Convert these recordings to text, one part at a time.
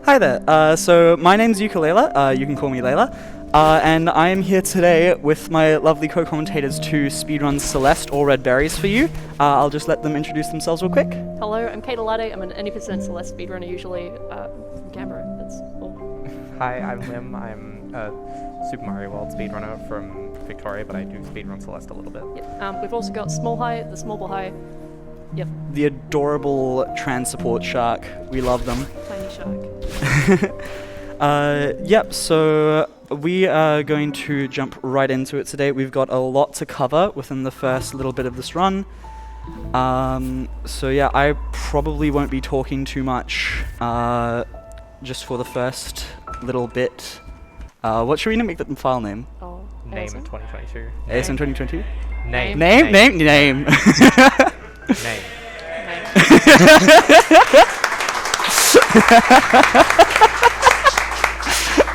Hi there. So my name's Ukulele. You can call me Layla. And I am here today with my lovely co-commentators to speedrun Celeste or Red Berries for you. I'll just let them introduce themselves real quick. Hello, I'm Kate Alade. I'm an any percent Celeste speedrunner usually from Canberra. That's all. Hi, I'm Lim. I'm a Super Mario World speedrunner from Victoria, but I do speedrun Celeste a little bit. Yep. We've also got Small High, the Small Ball High. Yep. The adorable trans support shark. We love them. Tiny shark. Yep, so we are going to jump right into it today. We've got a lot to cover within the first little bit of this run. So yeah, I probably won't be talking too much just for the first little bit. What should we make the file name? Oh, Name ASM? 2022. ASM2022? Name. Name? Name.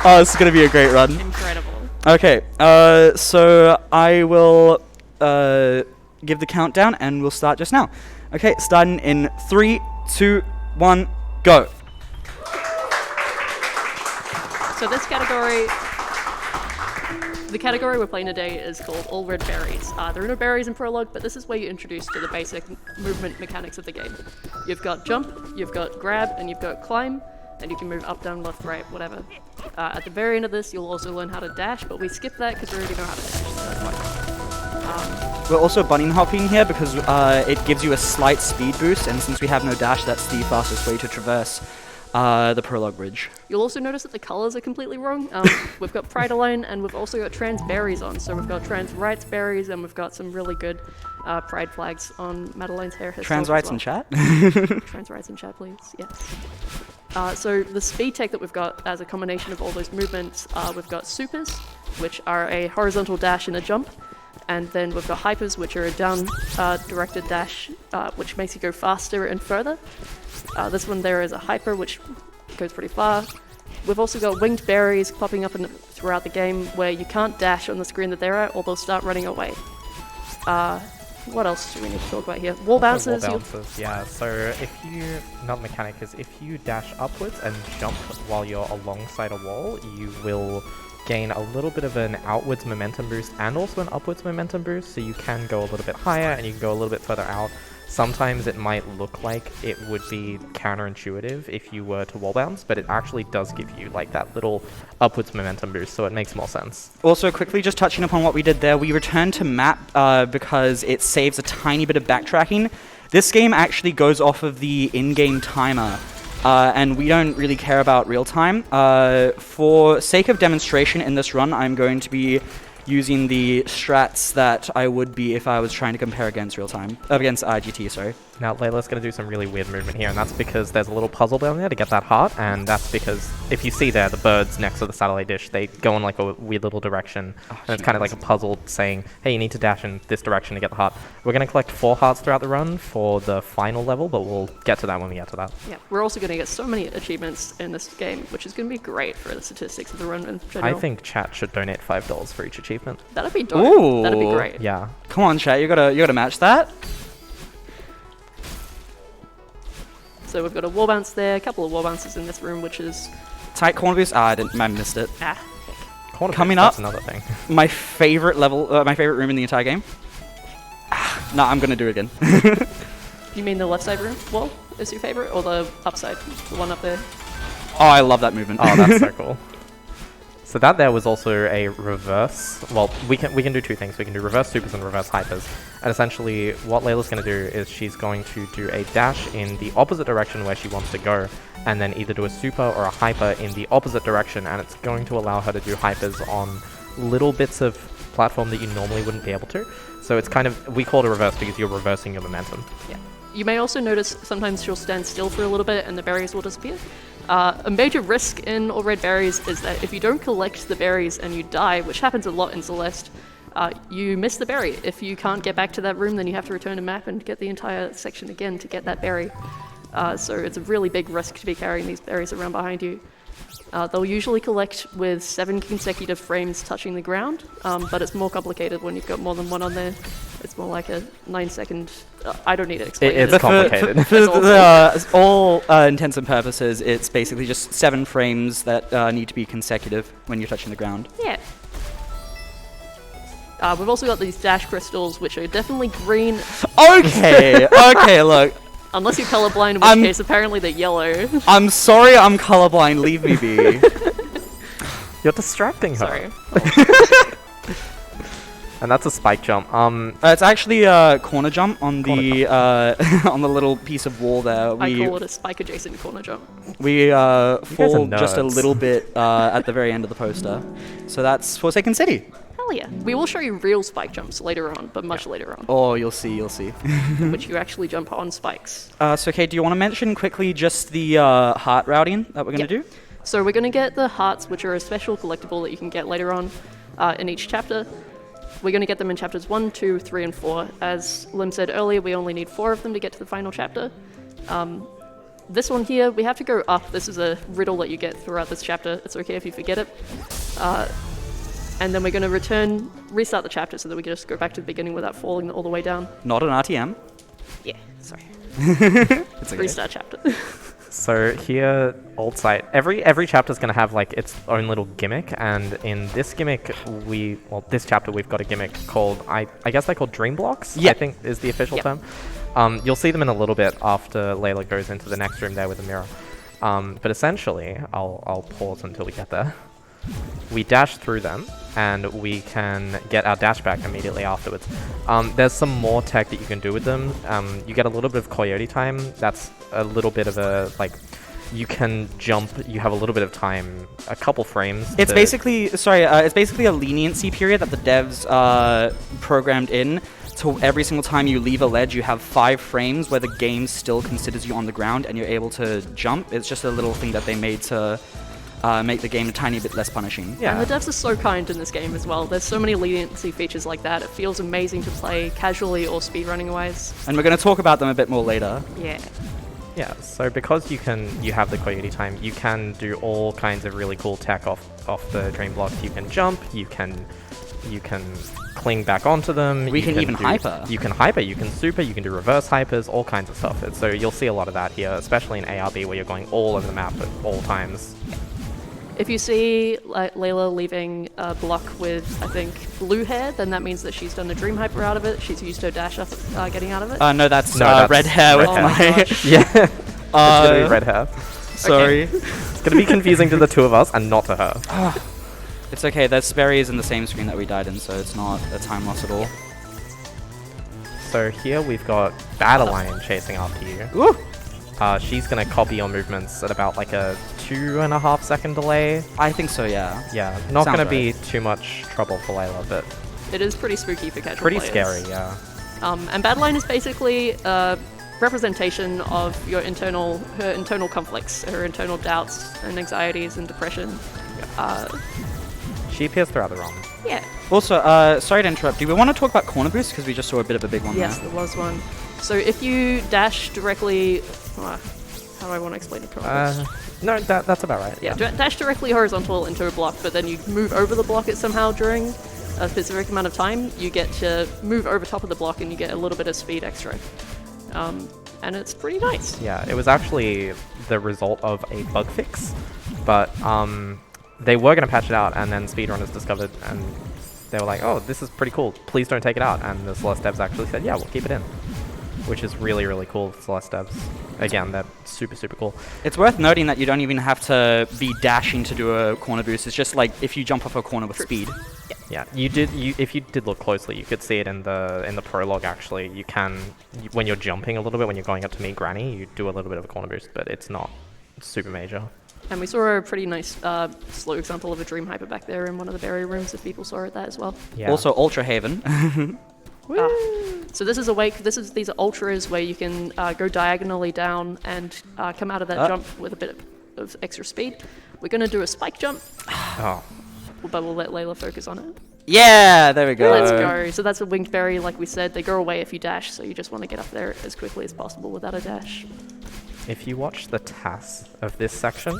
Oh, this is going to be a great run. Incredible. Okay, so I will give the countdown and we'll start just now. Okay, starting in 3, 2, 1, go. So this category, the category we're playing today is called All Red Berries. There are no berries in Prologue, but this is where you're introduced to the basic movement mechanics of the game. You've got jump, you've got grab, and you've got climb, and you can move up, down, left, right, whatever. At the very end of this, you'll also learn how to dash, but we skip that because we already know how to dash. So that's fine. We're also bunny hopping here because it gives you a slight speed boost, and since we have no dash, that's the fastest way to traverse the Prologue Bridge. You'll also notice that the colors are completely wrong. We've got Pride Align, and we've also got trans berries on. So we've got trans rights berries, and we've got some really good pride flags on Madeleine's hair. Trans rights in chat? Trans rights in chat, please. Yes. So the speed tech that we've got as a combination of all those movements, we've got supers, which are a horizontal dash and a jump. And then we've got hypers, which are a down directed dash, which makes you go faster and further. This one there is a hyper, which goes pretty far. We've also got winged berries popping up throughout the game where you can't dash on the screen that they're at, or they'll start running away. What else do we need to talk about here? Wall bounces. Wall bounces, yeah. So if you, not mechanic, is if you dash upwards and jump while you're alongside a wall, you will gain a little bit of an outwards momentum boost and also an upwards momentum boost, so you can go a little bit higher and you can go a little bit further out. Sometimes it might look like it would be counterintuitive if you were to wall bounce, but it actually does give you like that little upwards momentum boost, so it makes more sense. Also, quickly just touching upon what we did there, we returned to map because it saves a tiny bit of backtracking. This game actually goes off of the in-game timer, and we don't really care about real time. For sake of demonstration in this run, I'm going to be using the strats that I would be if I was trying to compare against real time, against GT, sorry. Now Layla's going to do some really weird movement here, and that's because there's a little puzzle down there to get that heart, and that's because if you see there, the birds next to the satellite dish, they go in like a weird little direction, and it's kind of like a puzzle saying, hey, you need to dash in this direction to get the heart. We're going to collect 4 hearts throughout the run for the final level, but we'll get to that when we get to that. Yeah, we're also going to get so many achievements in this game, which is going to be great for the statistics of the run in general. I think chat should donate $5 for each achievement. That'd be dope. Ooh. That'd be great. Yeah. Come on, chat, you gotta match that. So we've got a wall bounce there, a couple of wall bounces in this room, which is Tight corner boost. I missed it. Corner Coming boost, up, that's another thing. My favorite level, my favorite room in the entire game. No, I'm gonna do it again. You mean the left side room wall is your favorite, or the upside, the one up there? Oh, I love that movement. Oh, that's so cool. So that there was also a reverse. Well, we can do 2 things. We can do reverse supers and reverse hypers. And essentially, what Layla's going to do is she's going to do a dash in the opposite direction where she wants to go, and then either do a super or a hyper in the opposite direction, and it's going to allow her to do hypers on little bits of platform that you normally wouldn't be able to. So it's kind of, we call it a reverse because you're reversing your momentum. Yeah. You may also notice sometimes she'll stand still for a little bit and the berries will disappear. A major risk in All Red Berries is that if you don't collect the berries and you die, which happens a lot in Celeste, you miss the berry. If you can't get back to that room, then you have to return a map and get the entire section again to get that berry. So it's a really big risk to be carrying these berries around behind you. They'll usually collect with 7 consecutive frames touching the ground, but it's more complicated when you've got more than one on there. It's more like a 9-second. I don't need to explain It's it. complicated. For That's all intents and purposes, it's basically just 7 frames that need to be consecutive when you're touching the ground. Yeah. We've also got these dash crystals, which are definitely green, Okay, okay, look. unless you're colorblind, in which case apparently they're yellow. I'm sorry I'm colorblind, leave me be. You're distracting her. Sorry. And that's a spike jump. It's actually a corner jump on Corner the on the little piece of wall there. I call it a spike adjacent corner jump. We are fall just a nerds. little bit at the very end of the poster. So that's Forsaken City. Hell yeah. We will show you real spike jumps later on, but much later on, Oh, you'll see, you'll see. in which you actually jump on spikes. So, Kate, do you want to mention quickly just the heart routing that we're going to Yep. do? So we're going to get the hearts, which are a special collectible that you can get later on in each chapter. We're going to get them in chapters 1, 2, 3, and 4. As Lim said earlier, we only need 4 of them to get to the final chapter. This one here, we have to go up. This is a riddle that you get throughout this chapter. It's okay if you forget it. And then we're going to restart the chapter so that we can just go back to the beginning without falling all the way down. Not an RTM. Yeah, sorry. It's okay. Restart chapter. So here, alt site. Every chapter is going to have like its own little gimmick, and in this gimmick, this chapter we've got a gimmick called I guess they're called dream blocks. Yeah. I think is the official Yep. term. You'll see them in a little bit after Layla goes into the next room there with the mirror. But essentially, I'll pause until we get there. We dash through them, and we can get our dash back immediately afterwards. There's some more tech that you can do with them. You get a little bit of coyote time. That's a little bit of a, like, you can jump, you have a little bit of time, a couple frames. It's to- basically, it's basically a leniency period that the devs programmed in. So every single time you leave a ledge, you have 5 frames where the game still considers you on the ground and you're able to jump. It's just a little thing that they made to make the game a tiny bit less punishing. Yeah. And the devs are so kind in this game as well. There's so many leniency features like that. It feels amazing to play casually or speedrunning wise. And we're going to talk about them a bit more later. Yeah. Yeah, so because you have the coyote time, you can do all kinds of really cool tech off the dream blocks. You can jump, you can cling back onto them. We can even do- hyper. You can hyper, you can super, you can do reverse hypers, all kinds of stuff. So you'll see a lot of that here, especially in ARB where you're going all over the map at all times. If you see Layla leaving a block with, I think, blue hair, then that means that she's done a dream hyper out of it. She's used her dash up getting out of it. No, that's, No, that's red hair with red hair. my... gosh. Yeah, it's gonna be red hair. Sorry. It's gonna be confusing to the two of us and not to her. It's okay, there's Sperry's in the same screen that we died in, so it's not a time loss at all. So here we've got Battle Lion chasing after you. Woo! She's gonna copy your movements at about like a 2.5 second delay. I think so, yeah. Yeah, not Sounds gonna be too much trouble for Layla, but It is pretty spooky for casual pretty players. scary, yeah. And Badline is basically a representation of her internal conflicts, her internal doubts and anxieties and depression. She appears throughout the ROM. Yeah. Also, sorry to interrupt. Do we want to talk about corner boost? Because we just saw a bit of a big one Yes, there. there was one. So if you dash directly, how do I want to explain it correctly? No, that's about right. Yeah, dash directly horizontal into a block, but then you move over the block it somehow during a specific amount of time, you get to move over top of the block and you get a little bit of speed extra. And it's pretty nice. Yeah, it was actually the result of a bug fix, but they were going to patch it out, and then speedrunners discovered, and they were like, oh, this is pretty cool, please don't take it out. And the Celeste devs actually said, yeah, we'll keep it in, which is really, really cool for Celeste devs. Again, they're super, super cool. It's worth noting that you don't even have to be dashing to do a corner boost. It's just like if you jump off a corner with speed. Yeah, if you did look closely, you could see it in the prologue. Actually, you can when you're jumping a little bit, when you're going up to meet Granny, you do a little bit of a corner boost, but it's not super major. And we saw a pretty nice slow example of a dream hyper back there in one of the berry rooms if people saw it that as well. Yeah. Also, Ultra Haven. So this is awake. These are ultras where you can go diagonally down and come out of that jump with a bit of extra speed. We're going to do a spike jump, Oh, but we'll let Layla focus on it. Yeah, there we go. Let's go. So that's a winged berry, like we said. They go away if you dash, so you just want to get up there as quickly as possible without a dash. If you watch the TAS of this section,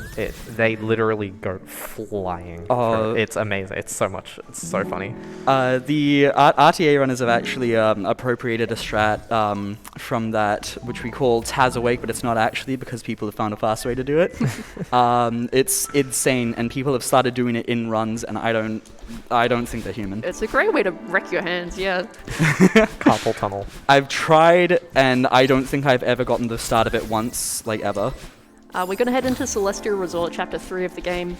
they literally go flying. Oh. It's amazing. It's so funny. The RTA runners have actually appropriated a strat from that, which we call Taz Awake, but it's not actually because people have found a fast way to do it. It's insane, and people have started doing it in runs, and I don't think they're human. It's a great way to wreck your hands, yeah. Carpal tunnel. I've tried, and I don't think I've ever gotten the start of it once, like ever. We're going to head into Celestial Resort, Chapter 3 of the game.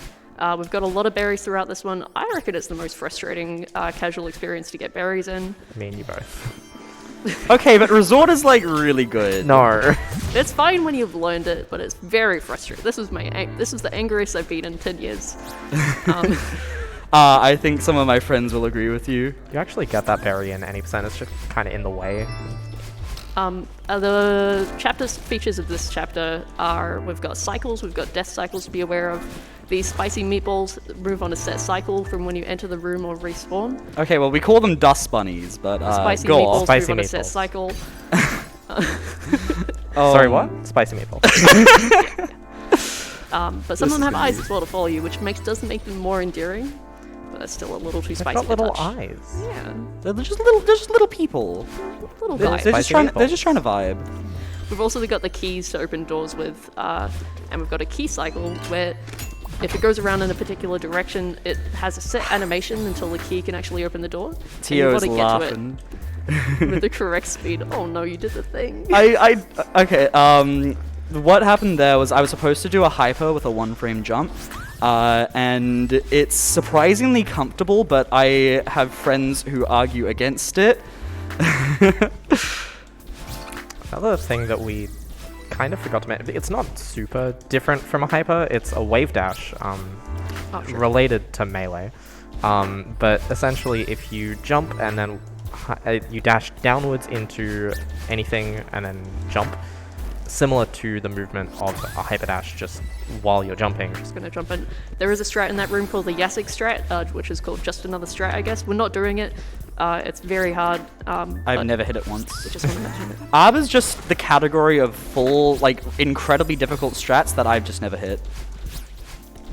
We've got a lot of berries throughout this one. I reckon it's the most frustrating casual experience to get berries in. Me and you both. Okay, but Resort is like really good. No. It's fine when you've learned it, but it's very frustrating. This is the angriest I've been in 10 years. I think some of my friends will agree with you. You actually get that berry in any percent. It's just kind of in the way. The chapters features of this chapter are we've got cycles, we've got death cycles to be aware of. These spicy meatballs move on a set cycle from when you enter the room or respawn. Okay, well we call them dust bunnies, but Spicy go meatballs off. Spicy move on a set meatballs. cycle. Sorry, what? Spicy meatball. But some of them have eyes as well to follow you, which doesn't make them more endearing. But that's still a little too They've spicy got to little touch. eyes. Yeah, They're just little people. little They're guys. just Spicy trying to vibe. We've also got the keys to open doors with, and we've got a key cycle where if it goes around in a particular direction, it has a set animation until the key can actually open the door. Tio's and you've got to get laughing. to it with the correct speed. Oh no, you did the thing. Okay, what happened there was I was supposed to do a hyper with a 1-frame jump, and it's surprisingly comfortable, but I have friends who argue against it. Another thing that we kind of forgot to mention, it's not super different from a hyper. It's a wave dash, Sure. related to melee. But essentially, if you jump and then you dash downwards into anything and then jump, similar to the movement of a hyperdash just while you're jumping. Just gonna jump in. There is a strat in that room called the Yasik strat, which is called just another strat, I guess. We're not doing it. It's very hard. I've never hit it once. I just want to mention it. ARB is just the category of full, like, incredibly difficult strats that I've just never hit.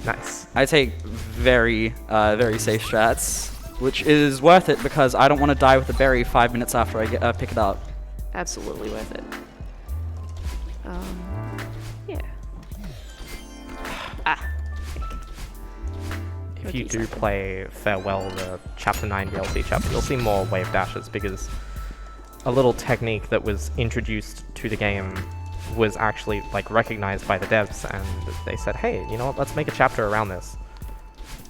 Nice. I take very, very safe strats, which is worth it because I don't want to die with a berry 5 minutes after I pick it up. Absolutely worth it. Yeah. If you Okay, do second. play Farewell, the Chapter 9 DLC chapter, you'll see more wave dashes because a little technique that was introduced to the game was actually like recognized by the devs, and they said, hey, you know what, let's make a chapter around this,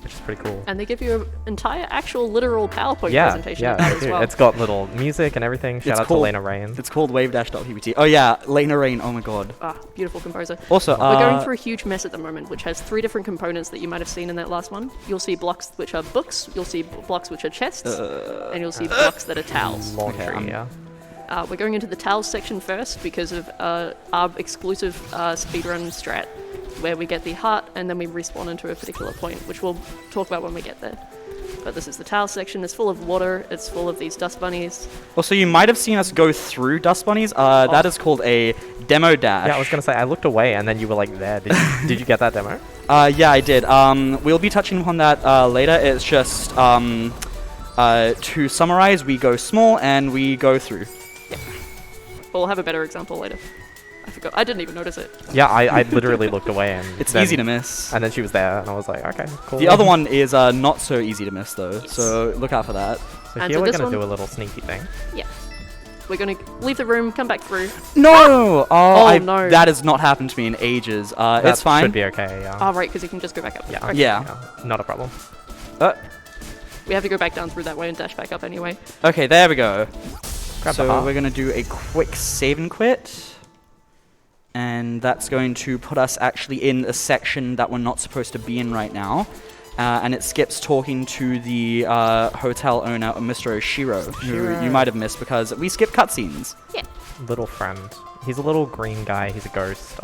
which is pretty cool. And they give you an entire actual literal PowerPoint Yeah, presentation yeah, of that they as do. well. It's got little music and everything. Shout It's out cool. to Lena Rain. It's called wavedash.ppt. Oh yeah, Lena Rain, oh my god. Beautiful composer. Also, We're going through a huge mess at the moment, which has 3 different components that you might have seen in that last one. You'll see blocks which are books, you'll see blocks which are chests, and you'll see blocks that are towels. Laundry, Okay, yeah. We're going into the towels section first because of our exclusive speedrun strat, where we get the heart and then we respawn into a particular point, which we'll talk about when we get there. But this is the towel section. It's full of water. It's full of these dust bunnies. Also, you might have seen us go through dust bunnies. That is called a demo dash. Yeah, I was gonna say, I looked away and then you were like there. Did you get that demo? Yeah, I did. We'll be touching upon that later. It's just, to summarize, we go small and we go through. We'll have a better example later. I forgot. I didn't even notice it. Yeah, I literally looked away and It's then- easy to miss. And then she was there and I was like, okay, cool. The other one is not so easy to miss though, Yes. so look out for that. So And here for we're this gonna one- do a little sneaky thing. Yeah. We're going to leave the room, come back through. No! No. That has not happened to me in ages. That It's fine. should be okay, yeah. Oh, right, because you can just go back up. Yeah. Okay. Yeah. Not a problem. We have to go back down through that way and dash back up anyway. Okay, there we go. Grab the So heart. we're going to do a quick save and quit. And that's going to put us actually in a section that we're not supposed to be in right now. And it skips talking to the hotel owner, Mr. Oshiro, who Oshiro. you might have missed because we skip cutscenes. Yeah. Little friend. He's a little green guy. He's a ghost.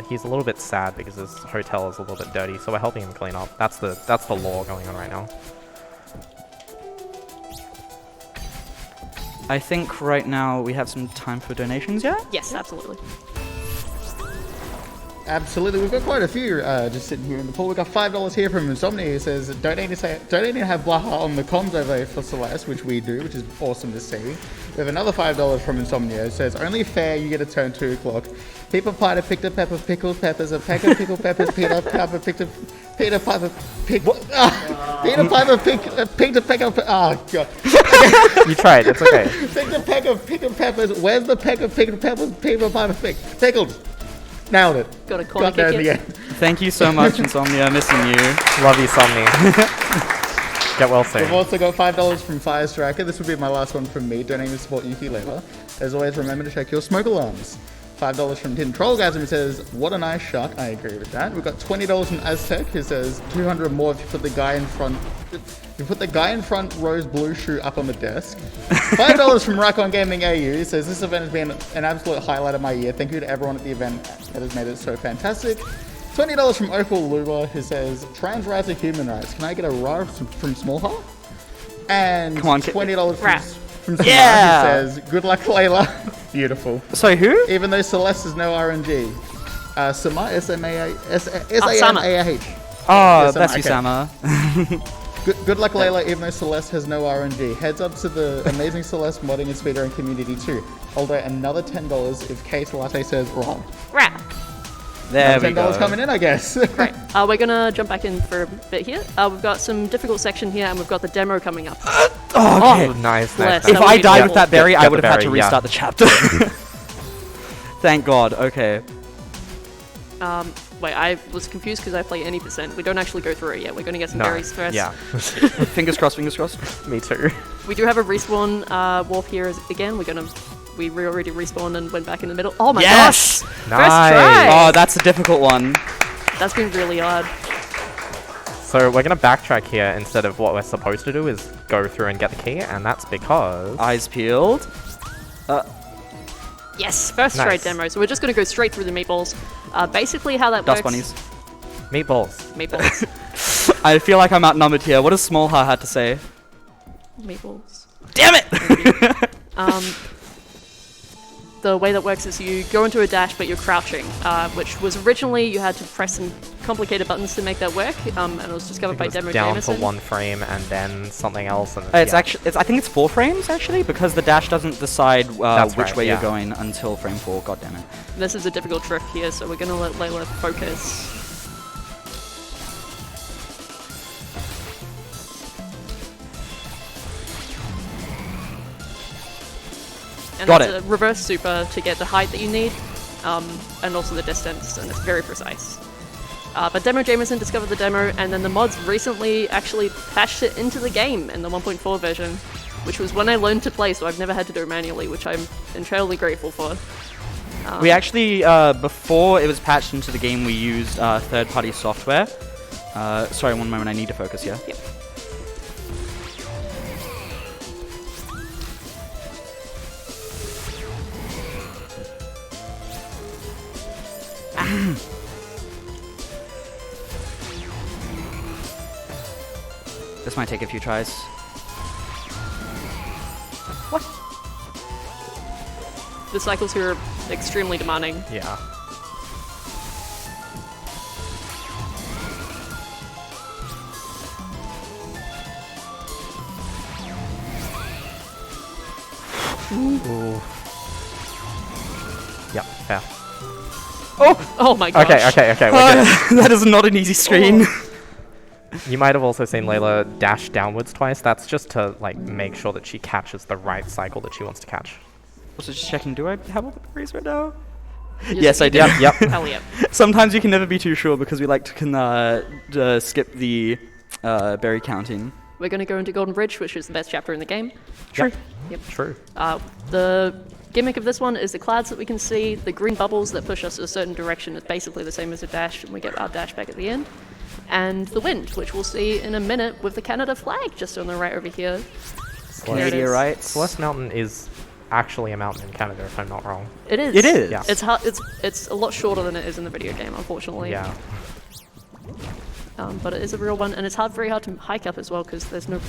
He's a little bit sad because his hotel is a little bit dirty, so we're helping him clean up. That's the law going on right now. I think right now we have some time for donations, yeah? Yes, absolutely. Absolutely, we've got quite a few just sitting here in the pool. We've got $5 here from Insomnia who says, don't need to have Blaha on the comms over for Celeste, which we do, which is awesome to see. We have another $5 from Insomnia who says, only fair you get a turn 2 o'clock. Peter Piper picked a pepper, pickled peppers, a peck of pickled peppers, Peter Piper picked a... Peter Piper picked... Peter Piper picked a peck of... Oh, God. You tried, it's okay. Picked a peck of pickled peppers. Where's the peck of pickled peppers Peter Piper picked? Pickled. Nailed it. Got a corner Got there kick in here. the end. Thank you so much, Insomnia. Missing you. Love you, Somni. Get well soon. We've also got $5 from Fire Striker. This will be my last one from me, donating to support Yuki Layla. As always, remember to check your smoke alarms. $5 from Tin Trollgasm, who says, what a nice shot. I agree with that. We've got $20 from Aztec, who says, 200 more if you put the guy in front... You put the guy in front rose blue shoe up on the desk. $5 from Rakon Gaming AU, who says, this event has been an absolute highlight of my year. Thank you to everyone at the event that has made it so fantastic. $20 from Opal Luba, who says, trans rights are human rights. Can I get a raw from Smallheart? And Come on, $20 Rap. from Samara, Yeah. who says, good luck, Layla. Beautiful. So who? Even though Celeste is no RNG. Sama, S-A-M-A-H. Oh, Yes, that's you, okay. Sama. Good luck, Layla, even though Celeste has no RNG. Heads up to the amazing Celeste modding and speedrun community too. Although another $10 if Kate Latte says wrong. Rap. There we $10 go. coming in, I guess. Right. We're gonna jump back in for a bit here. We've got some difficult section here, and we've got the demo coming up. Oh, okay. Oh, nice, Bless. nice. If That would I be died cool. with that berry, Get I the would have had to berry, yeah. restart the chapter. Thank God. Okay. Wait, I was confused because I play any percent. We don't actually go through it yet. We're gonna get some No, berries first. yeah. Fingers crossed. Fingers crossed. Me too. We do have a respawn warp here again. We already respawned and went back in the middle. Oh my Yes! gosh! Nice. First try! Oh, that's a difficult one. That's been really hard. So we're gonna backtrack here instead of what we're supposed to do is go through and get the key, and that's because Eyes peeled. Yes, first try Nice. demo. So we're just gonna go straight through the meatballs. Basically how that Dust works... bunnies. meatballs. Meatballs. I feel like I'm outnumbered here. What does Smallheart have to say? Meatballs. Damn it! The way that works is you go into a dash, but you're crouching, which was originally you had to press some complicated buttons to make that work, and it was discovered by It was Demo down Jameson. for 1 frame and then something else. And It's yeah. actually, I think it's 4 frames actually, because the dash doesn't decide That's which right, way yeah. you're going until frame 4. God damn it! This is a difficult trick here, so we're gonna let Layla focus. And Got that's it. a reverse super to get the height that you need, and also the distance, and it's very precise. But Demo Jameson discovered the demo, and then the mods recently actually patched it into the game in the 1.4 version, which was when I learned to play, so I've never had to do it manually, which I'm entirely grateful for. We actually, before it was patched into the game, we used third-party software. Sorry, one moment. I need to focus here. Yep. This might take a few tries. What? The cycles here are extremely demanding. Yeah. Ooh. Yep, fair. Oh my gosh. Okay, we're good. That is not an easy screen. You might have also seen Layla dash downwards twice. That's just to like make sure that she catches the right cycle that she wants to catch. Also, just checking. Do I have all the berries right now? Yes, Yes, I you do. Yep. Hell yeah. Sometimes you can never be too sure because we like to skip the berry counting. We're going to go into Golden Bridge, which is the best chapter in the game. True. Yep. True. The gimmick of this one is the clouds that we can see. The green bubbles that push us a certain direction is basically the same as a dash, and we get our dash back at the end. And the wind, which we'll see in a minute with the Canada flag just on the right over here. There it Canadian is. rights. Celeste Mountain is actually a mountain in Canada, if I'm not wrong. It is. It is. Yeah. It's hard, it's a lot shorter than it is in the video game, unfortunately. Yeah. But it is a real one, and it's very hard to hike up as well because there's no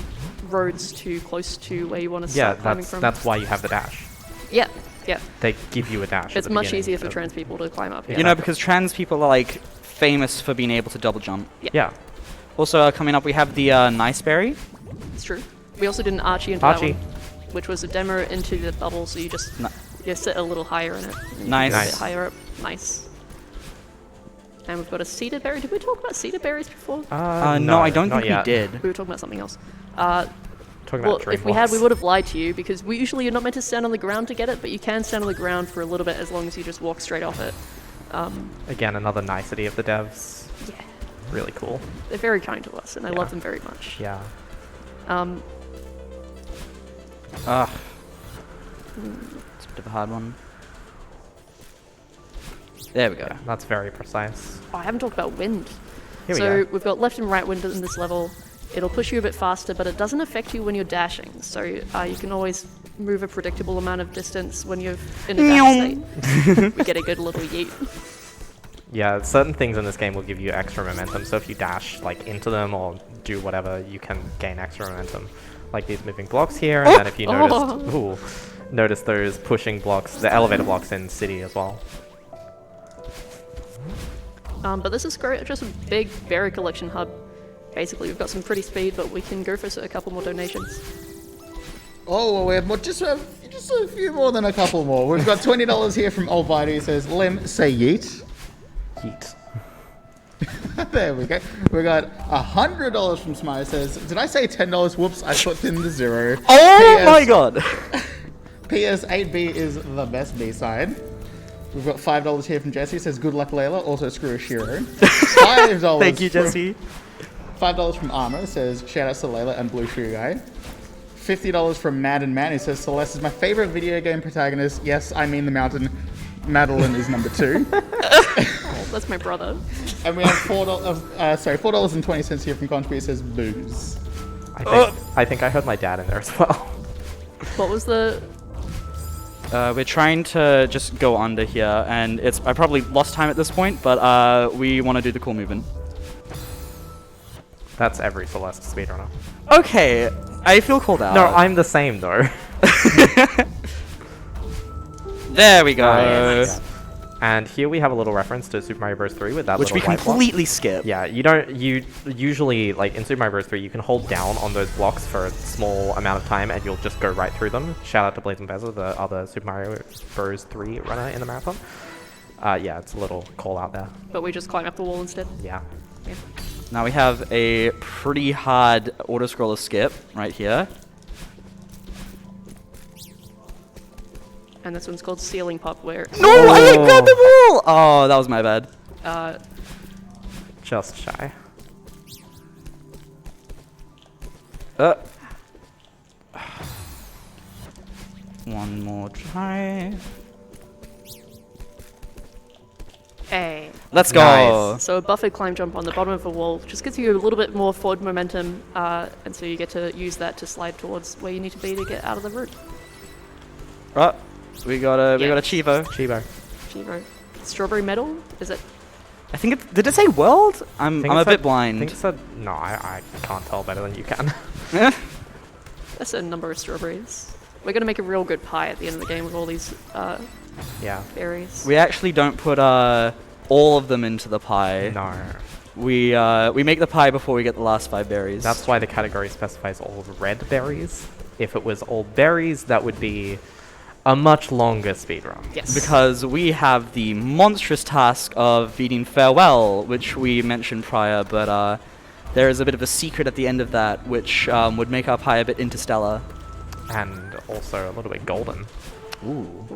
roads too close to where you want to Yeah, start climbing from. that's why you have the dash. Yeah, Yeah. they give you a dash. at It's the much beginning, easier for so- trans people to climb up here. You know, because trans people are like famous for being able to double jump. Yeah. Also, coming up, we have the Nice Berry. It's true. We also did an Archie into Archie. that one, which was a demo into the bubble, so you just you sit a little higher in it. and Nice. A Nice. bit higher up. Nice. And we've got a cedar berry. Did we talk about cedar berries before? No, I don't not think yet. we did. We were talking about something else. Talking Well, about dream if we had, we blocks. would have lied to you, because we usually you're not meant to stand on the ground to get it, but you can stand on the ground for a little bit as long as you just walk straight off it. Again, another nicety of the devs. Yeah, Really cool. they're very kind to us, and I Yeah. love them very much. Yeah. Ugh. It's a bit of a hard one. There we go. That's very precise. Oh, I haven't talked about wind. Here we So go. we've got left and right wind in this level. It'll push you a bit faster, but it doesn't affect you when you're dashing. So you can always move a predictable amount of distance when you're in a dash state. We get a good little yeet. Yeah, certain things in this game will give you extra momentum. So if you dash like into them or do whatever, you can gain extra momentum. Like these moving blocks here, and then if you notice those pushing blocks, the elevator blocks in City as well. But this is great, just a big berry collection hub. Basically, we've got some pretty speed, but we can go for a couple more donations. Oh, well, we have more, just a few more than a couple more. We've got $20 here from Old Vita, who says, Lim, say yeet. Yeet. There we go. We got $100 from Smile, says, did I say $10? Whoops, I put in the zero. Oh my god! PS 8B is the best B-side. We've got $5 here from Jesse, says, good luck, Layla. Also, screw a Shiro. $5. Thank you, Jesse. $5 from Armour, says, shout out to Layla and Blue Shoe Guy. $50 from Mad and Man, who says, Celeste is my favorite video game protagonist. Yes, I mean the mountain. Madeline is number 2. Oh, that's my brother. And we have $4.20 here from Contribute, says, booze. I think I heard my dad in there as well. What was the... We're trying to just go under here, and I probably lost time at this point, but we want to do the cool movement. That's every Celeste speedrunner. Okay, I feel called out. No, I'm the same though. There we go. Yeah. And here we have a little reference to Super Mario Bros. 3 with that Which little we white block. completely skip. Yeah, you usually, like in Super Mario Bros. 3, you can hold down on those blocks for a small amount of time and you'll just go right through them. Shout out to Blaze and Bezza, the other Super Mario Bros. 3 runner in the marathon. Yeah, it's a little call out there. But we just climb up the wall instead. Yeah. Yeah. Now we have a pretty hard auto-scroller skip right here. And this one's called Ceiling Pop, where... No, I didn't grab the ball! Oh, that was my bad. Just shy. One more try. Hey. Let's go. Nice. So a buffered climb jump on the bottom of a wall just gives you a little bit more forward momentum, and so you get to use that to slide towards where you need to be to get out of the route. Oh, we got a Chivo. Chibo. Chivo. Strawberry medal? Is it? I think did it say world? I'm a bit blind. I think it said, no, I can't tell better than you can. That's a number of strawberries. We're gonna make a real good pie at the end of the game with all these Yeah. berries. We actually don't put all of them into the pie. No. We make the pie before we get the last 5 berries. That's why the category specifies all red berries. If it was all berries, that would be a much longer speedrun. Yes. because we have the monstrous task of beating Farewell, which we mentioned prior, but there is a bit of a secret at the end of that, which would make our pie a bit interstellar. And also a little bit golden. Ooh.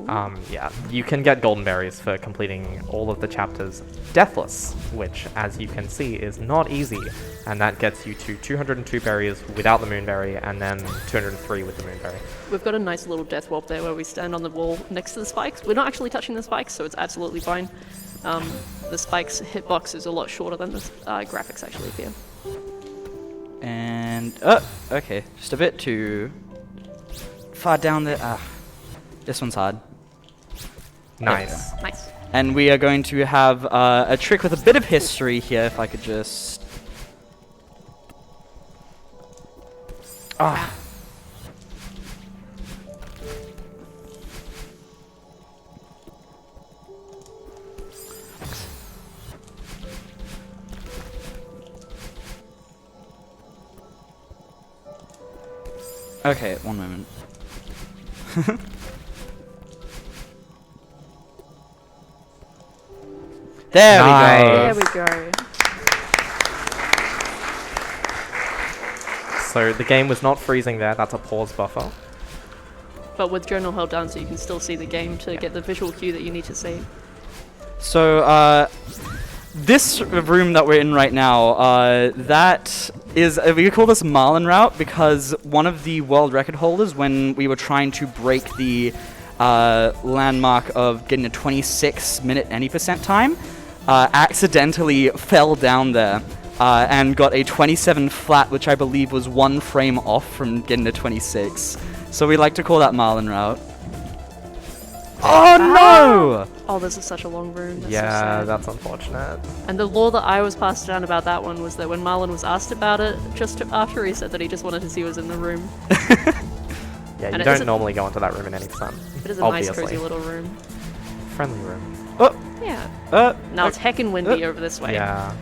Yeah, you can get golden berries for completing all of the chapters deathless, which, as you can see, is not easy. And that gets you to 202 berries without the moonberry, and then 203 with the moonberry. We've got a nice little death warp there where we stand on the wall next to the spikes. We're not actually touching the spikes, so it's absolutely fine. The spikes hitbox is a lot shorter than the graphics actually appear. And okay, just a bit too far down there. This one's hard. Nice. Nice. And we are going to have a trick with a bit of history here, if I could just... Okay, one moment. There Nice. we go. There we go. So the game was not freezing there. That's a pause buffer. But with journal held down, so you can still see the game to get the visual cue that you need to see. So, this room that we're in right now, that is, we call this Marlin route because one of the world record holders, when we were trying to break the landmark of getting a 26-minute any percent time, accidentally fell down there and got a 27 flat, which I believe was 1 frame off from getting a 26. So we like to call that Marlin route. Oh no! Oh, this is such a long room. That's so Yeah, sad. that's unfortunate. And the lore that I was passed down about that one was that when Marlon was asked about it, just after he said that he just wanted to see who was in the room. Yeah, And you it don't isn't- normally go into that room in any percent. It is a Obviously. nice, cozy little room. Friendly room. Oh, Yeah. Now it's heckin' windy over this way. Yeah.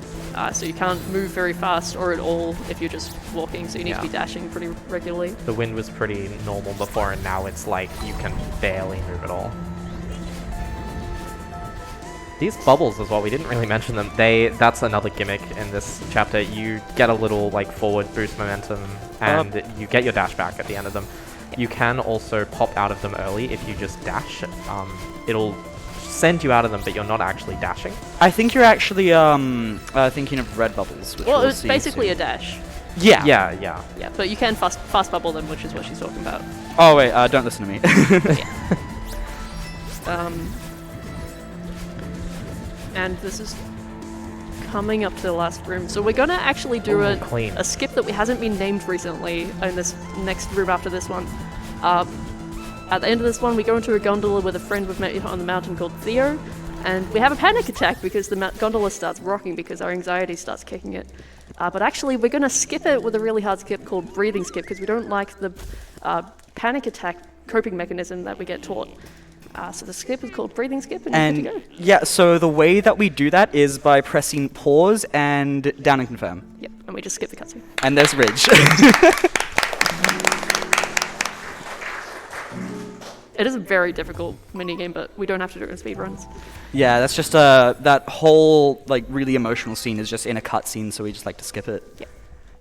So you can't move very fast or at all if you're just walking, so you need to be Yeah. dashing pretty regularly. The wind was pretty normal before, and now it's like you can barely move at all. These bubbles as well, we didn't really mention them. That's another gimmick in this chapter. You get a little like forward boost momentum, and you get your dash back at the end of them. You can also pop out of them early if you just dash. It'll send you out of them, but you're not actually dashing. I think you're actually thinking of red bubbles. Which Well, we'll it's see basically soon. a dash. Yeah. Yeah. Yeah, but you can fast bubble them, which is what she's talking about. Oh wait, don't listen to me. And this is coming up to the last room. So we're gonna actually do Ooh, clean. a skip that hasn't been named recently in this next room after this one. At the end of this one, we go into a gondola with a friend we've met on the mountain called Theo, and we have a panic attack because the gondola starts rocking because our anxiety starts kicking it. But actually, we're gonna skip it with a really hard skip called breathing skip because we don't like the panic attack coping mechanism that we get taught. So the skip is called breathing skip, and you're good to go. Yeah, so the way that we do that is by pressing pause and down and confirm. Yep, and we just skip the cutscene. And there's Ridge. It is a very difficult minigame, but we don't have to do it in speedruns. Yeah, that's just that whole like really emotional scene is just in a cutscene, so we just like to skip it. Yeah.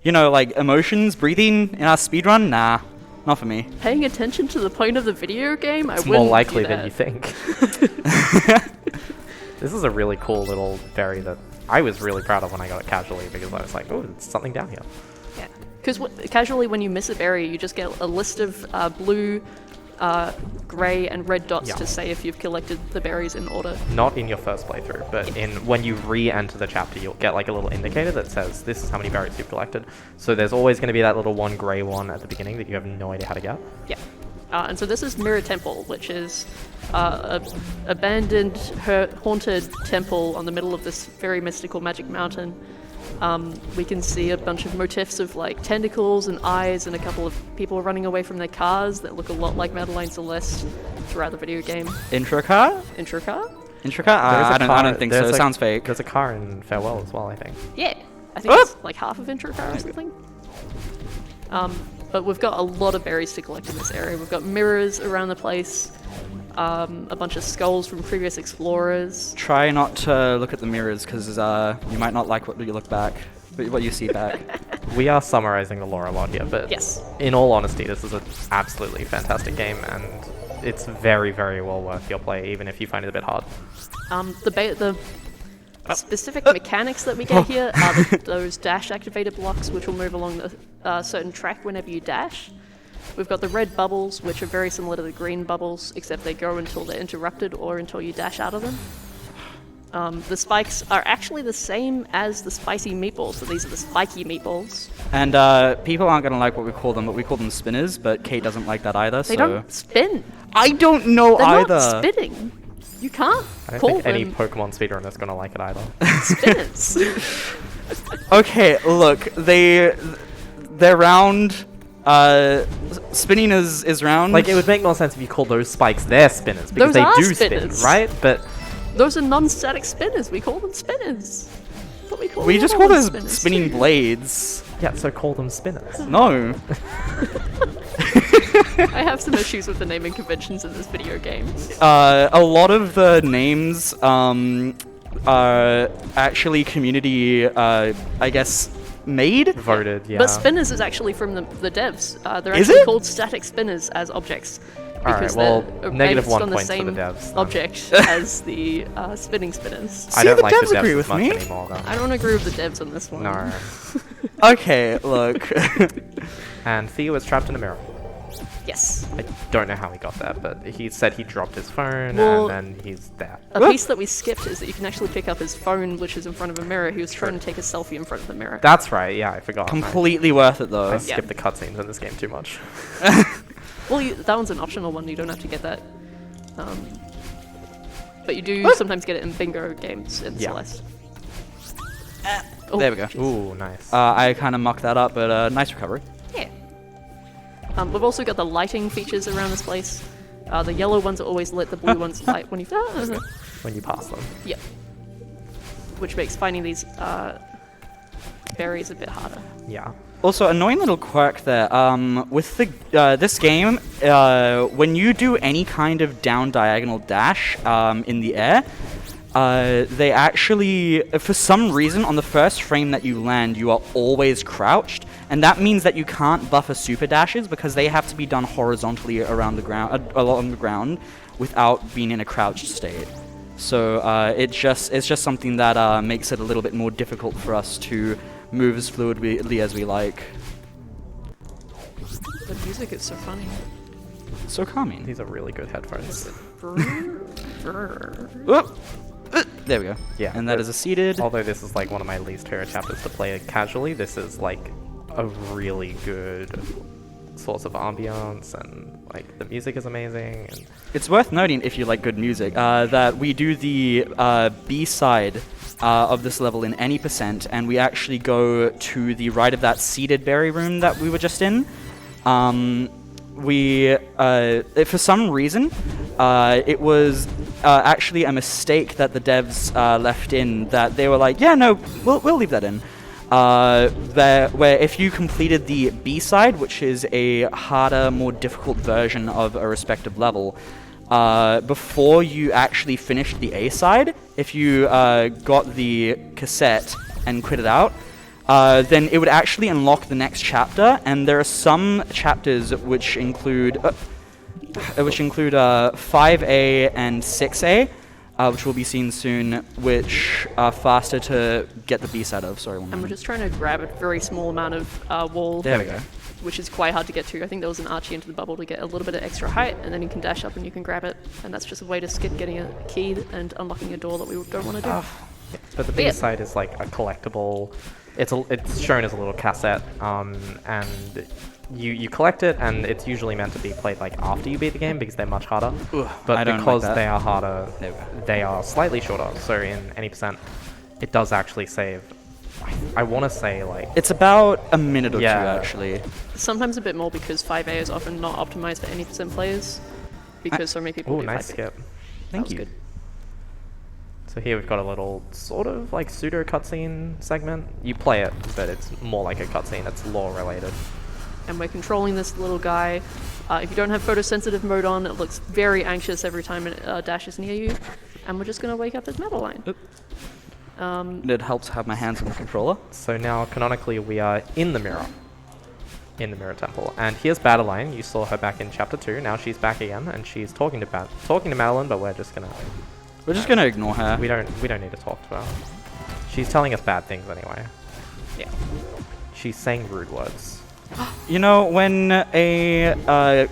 You know, like emotions, breathing in our speedrun? Nah, not for me. Paying attention to the point of the video game, I It's wouldn't more likely do than that. you think. This is a really cool little berry that I was really proud of when I got it casually because I was like, oh, there's something down here. Yeah, because casually when you miss a berry, you just get a list of blue, grey, and red dots Yeah. to say if you've collected the berries in order. Not in your first playthrough, but when you re-enter the chapter, you'll get like a little indicator that says this is how many berries you've collected. So there's always going to be that little one grey one at the beginning that you have no idea how to get. Yeah. And so this is Mirror Temple, which is a abandoned, haunted temple on the middle of this very mystical magic mountain. We can see a bunch of motifs of like tentacles and eyes and a couple of people running away from their cars that look a lot like Madeline Celeste throughout the video game. Intro car? Intro car? Intro car? There's a I car- don't think so. there's It a- sounds fake. There's a car in Farewell as well, I think. Yeah, I think Oh! it's like half of Intro car or something. But we've got a lot of berries to collect in this area. We've got mirrors around the place, a bunch of skulls from previous explorers. Try not to look at the mirrors because you might not like what you look back, what you see back. We are summarizing the lore a lot here, but Yes. in all honesty, this is an absolutely fantastic game, and it's very, very well worth your play, even if you find it a bit hard. The specific mechanics that we get here are those dash activated blocks, which will move along a certain track whenever you dash. We've got the red bubbles, which are very similar to the green bubbles, except they go until they're interrupted or until you dash out of them. The spikes are actually the same as the spicy meatballs, so these are the spiky meatballs. And people aren't going to like what we call them, but we call them spinners, but Kate doesn't like that either, They so... don't spin. I don't know They're either. not spinning. You can't I don't call think any them Pokemon speedrunner is going to like it either. spinners. Okay, look, they're round. Spinning is round. Like, it would make more sense if you call those spikes their spinners, because Those they are do spinners. spin, right? But Those are non-static spinners. We call them spinners. But we We the just other call ones those spinners spinning too. blades. yeah, so call them spinners. No. I have some issues with the naming conventions in this video game. A lot of the names are actually community, I guess, made. Voted, yeah. But spinners is actually from the devs. They're Is actually it? called static spinners as objects. Alright, Because well, they're negative based 1 on the point for the same devs, then. object as the spinning spinners. I See, don't the like the devs devs agree as with much me. anymore, though. I don't agree with the devs on this one. No. Okay, look. And Theo is trapped in a mirror. Yes. I don't know how he got there, but he said he dropped his phone Well- and then he's there. A piece that we skipped is that you can actually pick up his phone, which is in front of a mirror. He was trying to take a selfie in front of the mirror. That's right, yeah, I forgot. Completely worth it, I though. skipped the cutscenes in this game too much. Well, that one's an optional one. You don't have to get that. But you do sometimes get it in bingo games in Yeah. Celeste. There we go. Ooh, nice. I kind of mucked that up, but nice recovery. Yeah. We've also got the lighting features around this place. The yellow ones are always lit, the blue ones light when you... When you pass them. Yep. Which makes finding these berries a bit harder. Yeah. Also, annoying little quirk there. With the this game, when you do any kind of down diagonal dash in the air, they actually, for some reason, on the first frame that you land, you are always crouched, and that means that you can't buffer super dashes because they have to be done horizontally around the ground, along the ground, without being in a crouched state. So it's just something that makes it a little bit more difficult for us to move as fluidly as we like. The music is so funny. So calming. These are really good headphones. Whoop. There we go. Yeah. And that is a seated. Although this is like one of my least favorite chapters to play casually, this is like a really good source of ambiance, and like the music is amazing. And It's worth noting, if you like good music, that we do the B-side of this level in any percent, and we actually go to the right of that seated berry room that we were just in. For some reason, it was actually a mistake that the devs left in, that they were like, yeah, no, we'll leave that in. Where if you completed the B-side, which is a harder, more difficult version of a respective level, before you actually finished the A-side, if you got the cassette and quit it out, then it would actually unlock the next chapter, and there are some chapters which include 5A and 6A, which will be seen soon, which are faster to get the B-side of. Sorry, one And we're moment. just trying to grab a very small amount of wall, There we go. which is quite hard to get to. I think there was an archie into the bubble to get a little bit of extra height, and then you can dash up and you can grab it, and that's just a way to skip getting a key and unlocking a door that we don't want to do. but the yeah. B-side is like a collectible. It's shown as a little cassette, and you collect it, and it's usually meant to be played like after you beat the game because they're much harder. I But don't like because that. they are harder, There we go. they are slightly shorter. So in any percent, it does actually save. I want to say like It's about a minute or Yeah. two, actually. Sometimes a bit more because 5A is often not optimized for any percent players because so many people oh, do nice 5A. skip. Thank was you. good. So here we've got a little sort of like pseudo cutscene segment. You play it, but it's more like a cutscene. It's lore related. And we're controlling this little guy. If you don't have photosensitive mode on, it looks very anxious every time it dashes near you. And we're just going to wake up his Madeline. It helps have my hands on the controller. So now canonically we are in the mirror temple, and here's Badeline. You saw her back in chapter 2. Now she's back again, and she's talking to Madeline, but we're just gonna ignore her. we don't need to talk to her. She's telling us bad things anyway. Yeah. She's saying rude words. You know, when a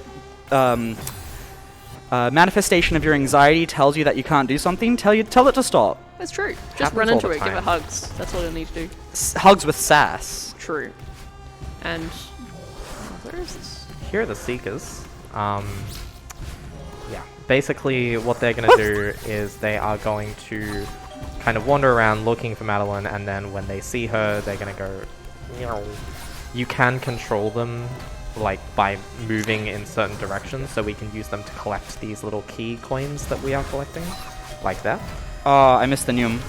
manifestation of your anxiety tells you that you can't do something, tell it to stop. That's true. Just Happens run all into the it, give it time. hugs. That's all you need to do. Hugs with sass. True. And where is this? Here are the Seekers. Yeah, basically what they're gonna do is they are going to kind of wander around looking for Madeline, and then when they see her, they're gonna go. Meow. You can control them, like by moving in certain directions, so we can use them to collect these little key coins that we are collecting, like that. Oh, I missed the Neum.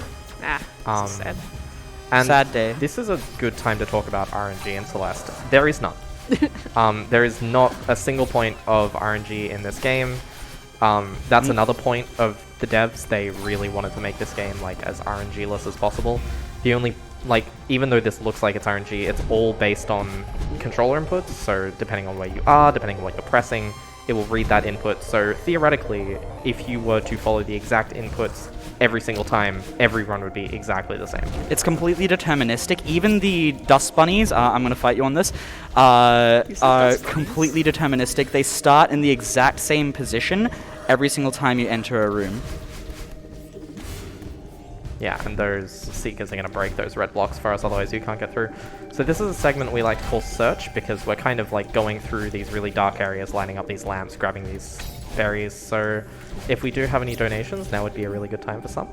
Ah, this is sad. And Sad day. This is a good time to talk about RNG in Celeste. There is none. There is not a single point of RNG in this game. That's another point of the devs. They really wanted to make this game like as RNG-less as possible. The only, like, even though this looks like it's RNG, it's all based on controller inputs. So depending on where you are, depending on what you're pressing, it will read that input. So theoretically, if you were to follow the exact inputs every single time, every run would be exactly the same. It's completely deterministic. Even the dust bunnies, I'm going to fight you on this, are completely deterministic. They start in the exact same position every single time you enter a room. Yeah, and those seekers are going to break those red blocks for us, otherwise you can't get through. So this is a segment we like to call Search, because we're kind of like going through these really dark areas, lighting up these lamps, grabbing these berries. So if we do have any donations, now would be a really good time for some.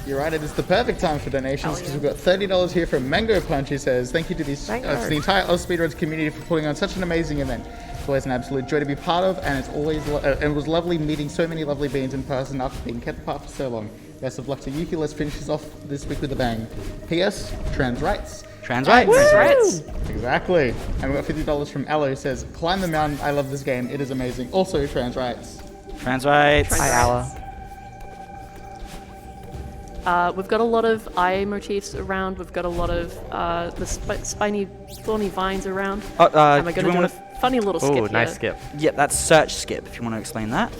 You're right, it is the perfect time for donations because we've got $30 here from Mango Punch, who says, thank you to the entire AusSpeedruns community for putting on such an amazing event. It's always an absolute joy to be part of, and it's always it was lovely meeting so many lovely beans in person after being kept apart for so long. Best of luck to Yuki. Let's finish this off this week with a bang. P.S. Trans rights. Trans rights. Right. Exactly. And we've got $50 from Ella, who says, climb the mountain, I love this game, it is amazing. Also trans rights. Trans rights. Hi, Ala. We've got a lot of eye motifs around. We've got a lot of the spiny, thorny vines around. And we're going to do a funny little skip here. Oh, nice skip. Yeah, that's search skip, if you want to explain that.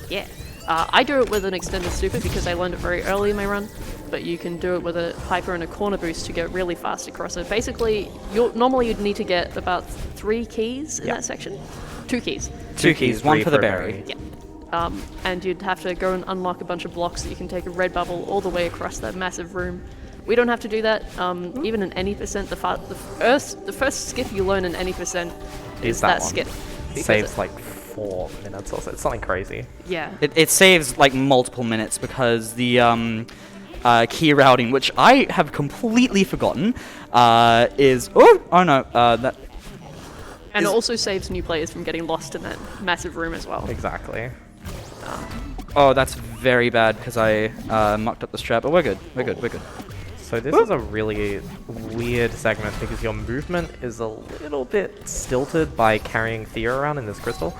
Yeah. I do it with an extended super because I learned it very early in my run, but you can do it with a hyper and a corner boost to get really fast across it. Basically, normally you'd need to get about 3 keys in that section. 2 keys. 2 keys, 1 for the berry. Yeah. And you'd have to go and unlock a bunch of blocks so you can take a red bubble all the way across that massive room. We don't have to do that. Even in any percent, the first skip you learn in any percent is that skip. Saves like 4 minutes or so. It's something crazy. Yeah. It saves like multiple minutes because the key routing, which I have completely forgotten, is that. And it also saves new players from getting lost in that massive room as well. Exactly. Oh, that's very bad because I mucked up the strat, but we're good. We're good. So this is a really weird segment because your movement is a little bit stilted by carrying Theo around in this crystal.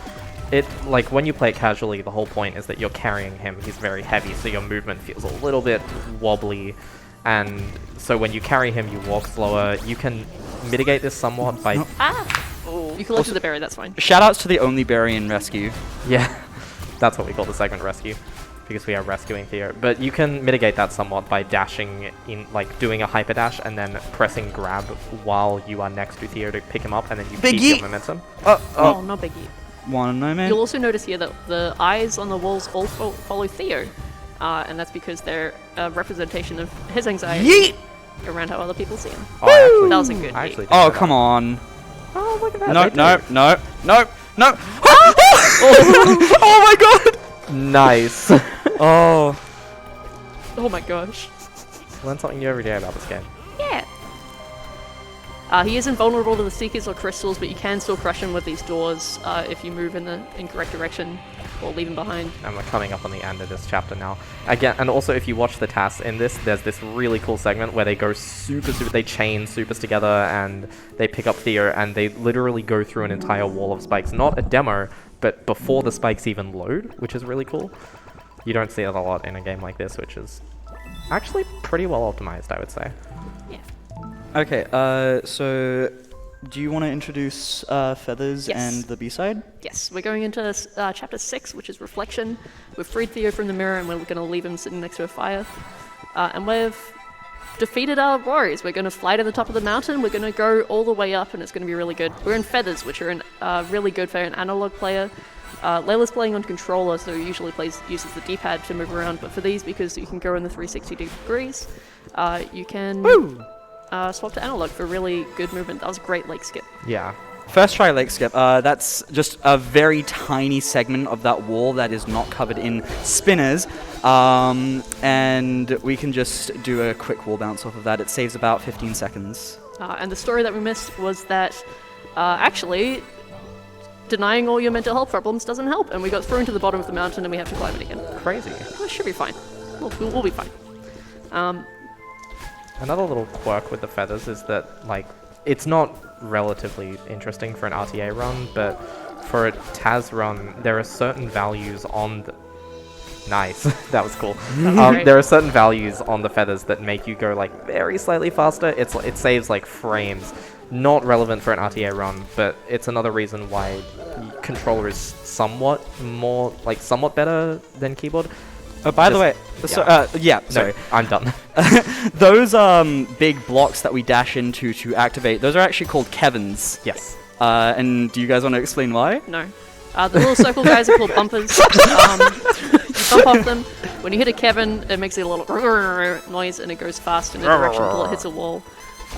Like when you play it casually, the whole point is that you're carrying him. He's very heavy, so your movement feels a little bit wobbly. And so when you carry him, you walk slower. You can mitigate this somewhat by... You collected the berry, that's fine. Shoutouts to the only berry in rescue. Yeah, that's what we call the segment rescue, because we are rescuing Theo. But you can mitigate that somewhat by dashing in, like doing a hyper dash and then pressing grab while you are next to Theo to pick him up, and then you keep your momentum. Oh, not Biggie. Wanna know, man? You'll also notice here that the eyes on the walls all follow Theo, and that's because they're a representation of his anxiety around how other people see him. Oh, that was a good yeet. Oh, come on. Oh, look at that. No. Oh my god! Nice. Oh. Oh my gosh. Learn something new every day about this game. Yeah. He is invulnerable to the Seekers or Crystals, but you can still crush him with these doors if you move in the incorrect direction or leave him behind. And we're coming up on the end of this chapter now. Again, and also if you watch the tasks in this, there's this really cool segment where they go they chain supers together and they pick up Theo and they literally go through an entire wall of spikes. Not a demo, but before the spikes even load, which is really cool. You don't see it a lot in a game like this, which is actually pretty well optimized, I would say. Yeah. Okay, so do you want to introduce Feathers and the B-side? Yes, we're going into chapter 6, which is Reflection. We've freed Theo from the mirror and we're going to leave him sitting next to a fire. And we've defeated our warriors. We're going to fly to the top of the mountain. We're going to go all the way up and it's going to be really good. We're in Feathers, which are really good for an analog player. Layla's playing on controller, so usually uses the D-pad to move around, but for these, because you can go in the 360 degrees, you can swap to analog for really good movement. That was a great lake skip. Yeah. First try lake skip. That's just a very tiny segment of that wall that is not covered in spinners. And we can just do a quick wall bounce off of that. It saves about 15 seconds. And the story that we missed was that actually denying all your mental health problems doesn't help, and we got thrown to the bottom of the mountain and we have to climb it again. Crazy. It should be fine. We'll be fine. Another little quirk with the feathers is that, like, it's not relatively interesting for an RTA run, but for a Taz run, there are certain values on the... Nice, that was cool. Great. There are certain values on the feathers that make you go like very slightly faster. It saves like frames. Not relevant for an RTA run, but it's another reason why controller is somewhat better than keyboard. Oh, by the way, yeah. sorry. No, I'm done. Those big blocks that we dash into to activate, those are actually called Kevins. Yes. And do you guys want to explain why? No. The little circle guys are called bumpers. You bump off them. When you hit a Kevin, it makes a little noise and it goes fast in a direction until it hits a wall.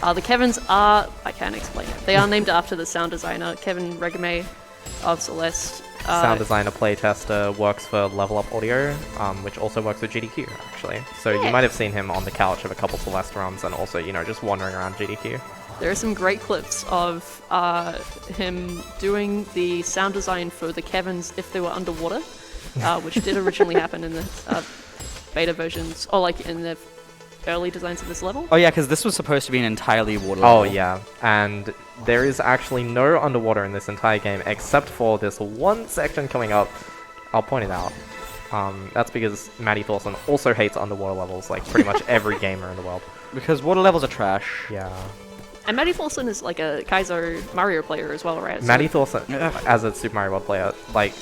The Kevins are... I can't explain it. They are named after the sound designer, Kevin Regame of Celeste. Sound designer, playtester, works for Level Up Audio, which also works with GDQ, actually. So you might have seen him on the couch of a couple Celeste runs and also, you know, just wandering around GDQ. There are some great clips of him doing the sound design for the Kevins if they were underwater, which did originally happen in the beta versions, or like in the early designs of this level. Oh yeah, because this was supposed to be an entirely water level. Oh yeah, and there is actually no underwater in this entire game except for this one section coming up. I'll point it out. That's because Matty Thorson also hates underwater levels, like pretty much every gamer in the world. Because water levels are trash. Yeah. And Matty Thorson is like a Kaizo Mario player as well, right? Matty Thorson, as a Super Mario World player, like,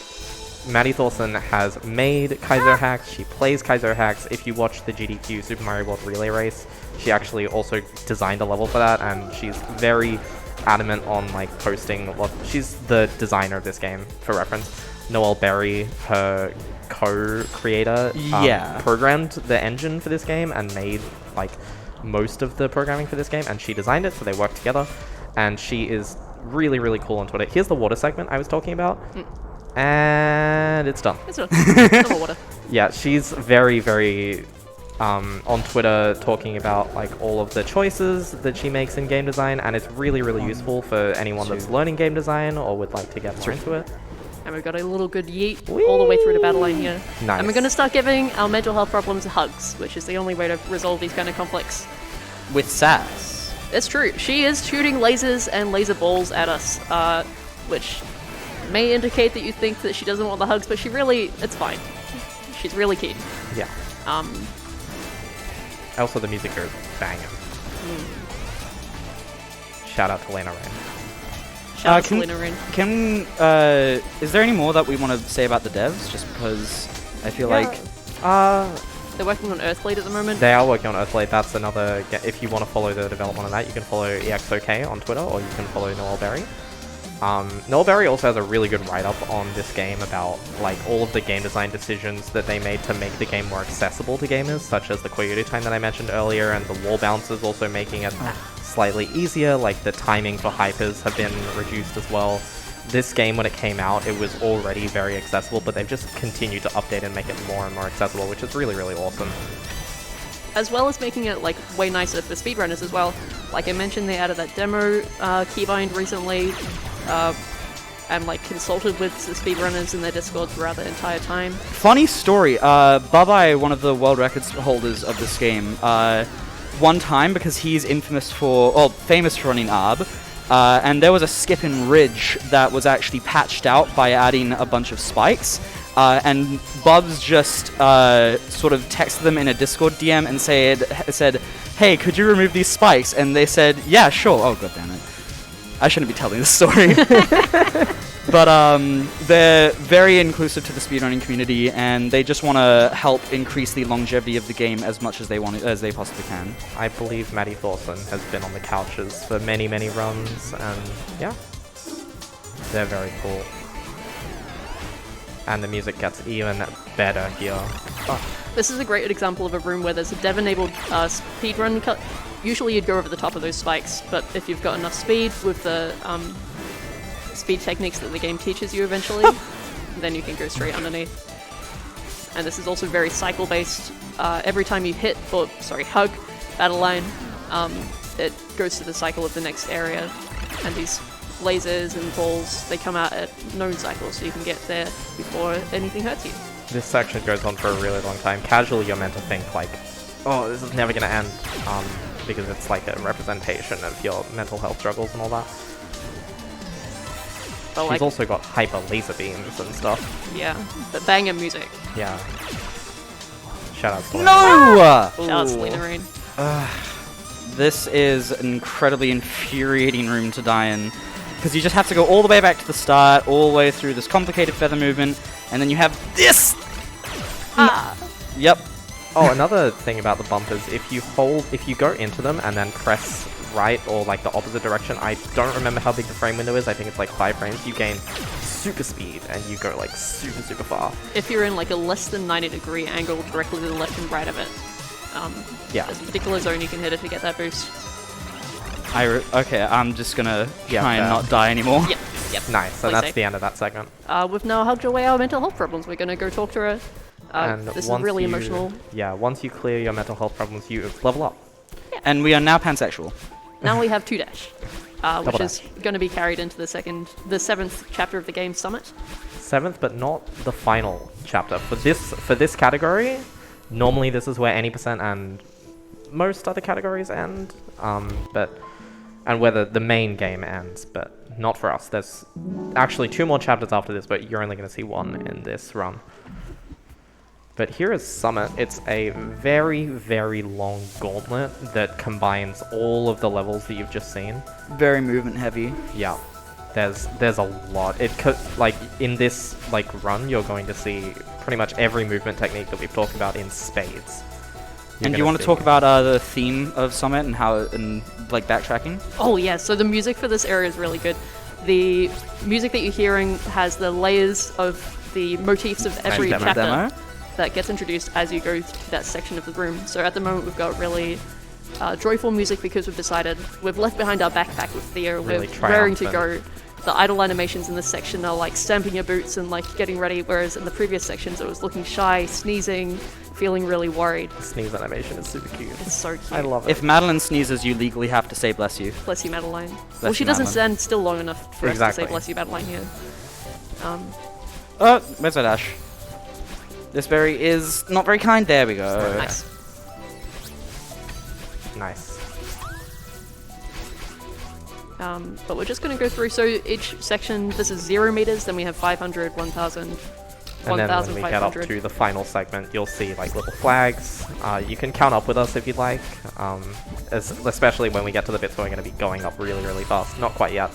Matty Thorson has made Kaizo hacks, she plays Kaizo hacks. If you watch the GDQ Super Mario World Relay Race, she actually also designed a level for that, and she's very adamant on, like, posting she's the designer of this game, for reference. Noel Berry, her co-creator, programmed the engine for this game and made, like, most of the programming for this game, and she designed it, so they worked together, and she is really, really cool on Twitter. Here's the water segment I was talking about, and it's done. It's not water. Yeah, she's very, very on Twitter talking about like all of the choices that she makes in game design, and it's really, really useful for anyone that's learning game design or would like to get more into it. And we've got a little good yeet all the way through the battle line here. Nice. And we're going to start giving our mental health problems hugs, which is the only way to resolve these kind of conflicts. With sass. It's true. She is shooting lasers and laser balls at us, which may indicate that you think that she doesn't want the hugs, but she really, it's fine. She's really keen. Yeah. Also, the music is banging. Shout out to Lena Rain. Shout out to Lena Rain. Is there any more that we want to say about the devs? Just because I feel like... They're working on Earthblade at the moment. They are working on Earthblade. That's another... If you want to follow the development of that, you can follow EXOK on Twitter, or you can follow Noel Berry. Noel Berry also has a really good write-up on this game about like all of the game design decisions that they made to make the game more accessible to gamers, such as the Coyote time that I mentioned earlier, and the wall bounces also making it slightly easier, like the timing for hypers have been reduced as well. This game, when it came out, it was already very accessible, but they've just continued to update and make it more and more accessible, which is really, really awesome. As well as making it like way nicer for speedrunners as well. Like I mentioned, they added that demo keybind recently, and like consulted with the speedrunners in their Discord throughout the entire time. Funny story, Babai, one of the world records holders of this game, one time, because he's famous for running ARB, and there was a skip in Ridge that was actually patched out by adding a bunch of spikes, and Bubs just sort of texted them in a Discord DM and said, hey, could you remove these spikes? And they said, yeah, sure. Oh, god damn it. I shouldn't be telling this story. But they're very inclusive to the speedrunning community, and they just want to help increase the longevity of the game as much as they possibly can. I believe Matty Thorson has been on the couches for many, many runs, and yeah, they're very cool. And the music gets even better here. This is a great example of a room where there's a dev-enabled speedrun cut. Usually you'd go over the top of those spikes, but if you've got enough speed with the speed techniques that the game teaches you eventually, then you can go straight underneath. And this is also very cycle-based. Every time you hug battle line, it goes to the cycle of the next area, and these lasers and balls, they come out at known cycles, so you can get there before anything hurts you. This section goes on for a really long time. Casually, you're meant to think like, oh, this is never going to end. because it's like a representation of your mental health struggles and all that. But She's like, also got hyper laser beams and stuff. yeah, but banger music. Yeah. Shout out to No! Shout out to Lena Rain. This is an incredibly infuriating room to die in, because you just have to go all the way back to the start, all the way through this complicated feather movement, and then you have this! Yep. Oh, another thing about the bumpers, if you go into them and then press right or like the opposite direction, I don't remember how big the frame window is, I think it's like 5 frames, you gain super speed and you go like super far. If you're in like a less than 90-degree angle directly to the left and right of it, Yeah. there's a particular zone you can hit it to get that boost. Okay, I'm just gonna Yeah, try and fair. not die anymore. Yep. Nice, Play and that's safe. the end of that segment. We've now hugged away our mental health problems. We're gonna go talk to her. And This is once really you- emotional. Yeah, once you clear your mental health problems, you level up. And we are now pansexual. Now we have 2 dash, which Double is going to be carried into the 7th chapter of the game Summit. 7th, but not the final chapter. For this category, normally this is where any percent and most other categories end, and where the main game ends, but not for us. There's actually 2 more chapters after this, but you're only going to see 1 in this run. But here is Summit. It's a very long gauntlet that combines all of the levels that you've just seen. Very movement heavy. Yeah, there's a lot. It could, like, in this like run, you're going to see pretty much every movement technique that we've talked about in spades. And do you want to talk about the theme of Summit and how, and like backtracking? Oh yeah, so the music for this area is really good. The music that you're hearing has the layers of the motifs of every demo. chapter that gets introduced as you go through that section of the room. So at the moment we've got really joyful music because we've decided we've left behind our backpack with Theo. Really we're raring to go. triumphant. The idle animations in this section are like stamping your boots and like getting ready, whereas in the previous sections it was looking shy, sneezing, feeling really worried. Sneeze animation is super cute. It's so cute. I love it. If Madeline sneezes, you legally have to say bless you. Bless you, Madeline. Well, you, she doesn't Madeline. stand still long enough for us Exactly. to say bless you, Madeline here. Where's that dash? This berry is not very kind. There we go. Nice. Nice. But we're just going to go through. So each section, this is 0 meters, then we have 500, 1,000, And then when we get up 1,500. to the final segment, you'll see like little flags. You can count up with us if you'd like, especially when we get to the bits where we're going to be going up really fast. Not quite yet.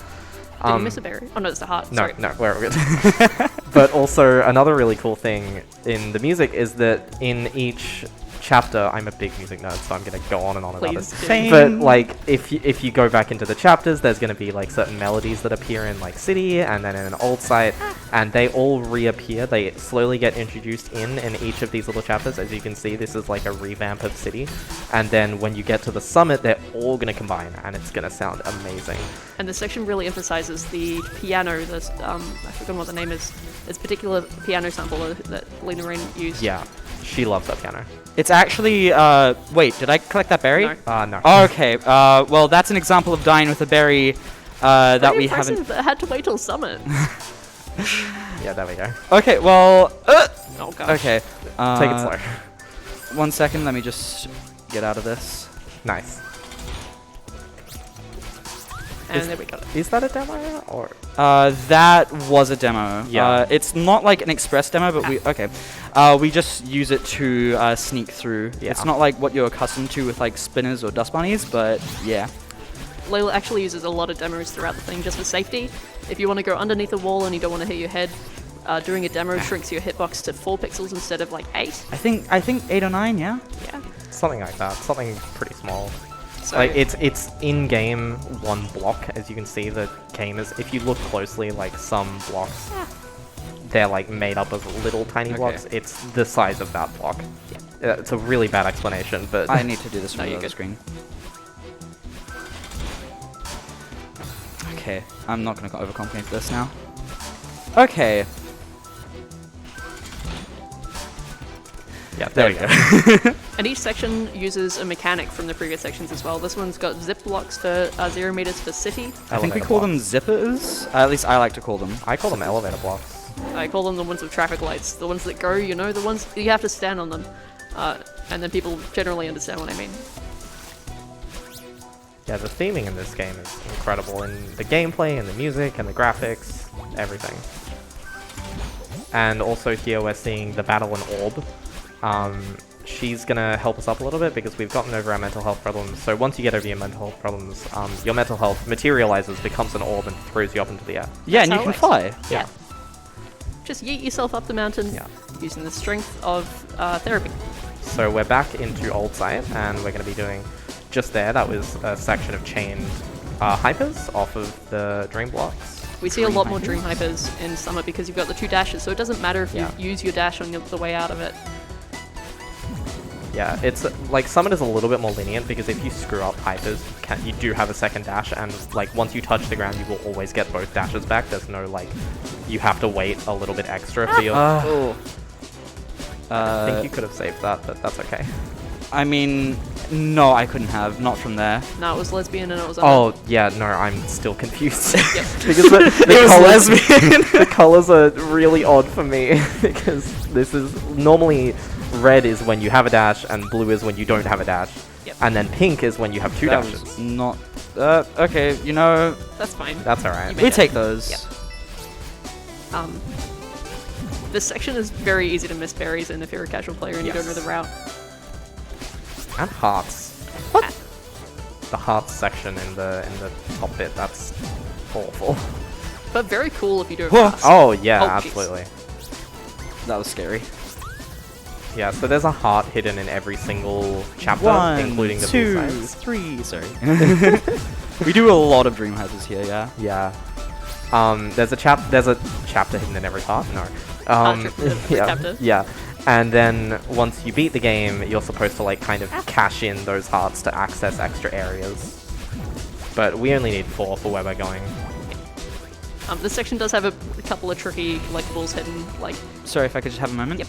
Did you miss a berry? Oh no, it's the heart. No, Sorry. no, we're good. But also, another really cool thing in the music is that in each chapter, I'm a big music nerd, so I'm going to go on and on about Please this. do. Same. But like, if you go back into the chapters, there's going to be like certain melodies that appear in like City and then in an old site, and they all reappear. They slowly get introduced in each of these little chapters. As you can see, this is like a revamp of City, and then when you get to the Summit, they're all going to combine, and it's going to sound amazing. And this section really emphasizes the piano. This I forgot what the name is. It's a particular piano sample that Lena Rain used. Yeah, she loves that piano. It's actually, wait, did I collect that berry? No. No. Okay, well, that's an example of dying with a berry that Pretty we impressive. haven't... I had to wait till Summit. Yeah, there we go. Okay, well, Oh gosh. okay. Take it slow. 1 second, let me just get out of this. Nice. And there we got it. Is that a demo or? That was a demo. Yeah. It's not like an express demo, but we just use it to sneak through. Yeah. It's not like what you're accustomed to with like spinners or dust bunnies, but yeah. Layla actually uses a lot of demos throughout the thing just for safety. If you want to go underneath a wall and you don't want to hit your head, doing a demo shrinks your hitbox to 4 pixels instead of like 8. I think 8 or 9, yeah. Yeah. Something like that. Something pretty small. So Like it's in game 1 block, as you can see. The game is, if you look closely, like some blocks, they're like made up of little tiny Okay. blocks. It's the size of that block. Yeah. It's a really bad explanation, but I need to do this No, from the you're other good. screen. Okay, I'm not going to overcomplicate this now. Okay. yeah, there we go. And each section uses a mechanic from the previous sections as well. This one's got zip blocks for 0 meters for city. I think we Elevator call blocks. them zippers. At least I like to call them. I call them elevator blocks. I call them the ones with traffic lights. The ones that go, you know, the ones you have to stand on them. And then people generally understand what I mean. Yeah, the theming in this game is incredible, in the gameplay, and the music, and the graphics, everything. And also here we're seeing the battle in Orb. She's gonna help us up a little bit because we've gotten over our mental health problems. So once you get over your mental health problems, your mental health materializes, becomes an orb, and throws you up into the air. Yeah, and That's you how can it works. fly. Yeah. Just yeet yourself up the mountain using the strength of therapy. So we're back into Old Site, and we're going to be doing just there. That was a section of chained hypers off of the dream blocks. We see a lot more dream hypers in Summit because you've got the 2 dashes, so it doesn't matter if you use your dash on the way out of it. Yeah, it's like Summit is a little bit more lenient because if you screw up hypers, you do have a second dash, and like once you touch the ground, you will always get both dashes back. There's no like, you have to wait a little bit extra for your. I think you could have saved that, but that's okay. I mean, no, I couldn't have. Not from there. No, it was lesbian and it was. Oh yeah, no, I'm still confused. Yep. Because the It was colors, lesbian. the colors are really odd for me because this is normally red is when you have a dash and blue is when you don't have a dash, and then pink is when you have 2 That dashes. was not. Okay, you know, That's fine. That's alright. we take those. Yep. This section is very easy to miss berries in if you're a casual player and you don't know the route. And hearts. What? The hearts section in the top bit. That's awful. But very cool if you do it Whoa. fast. Oh yeah, Oh, jeez. absolutely. That was scary. Yeah, so there's a heart hidden in every single chapter, 1, including the 2, B-sides. 3. Sorry. We do a lot of dream hypers here. Yeah. Yeah. There's a chapter hidden in every heart. No. Chapter. Yeah. And then once you beat the game, you're supposed to like kind of cash in those hearts to access extra areas. But we only need 4 for where we're going. This section does have a couple of tricky collectibles hidden, like. Sorry, if I could just have a moment. Yep.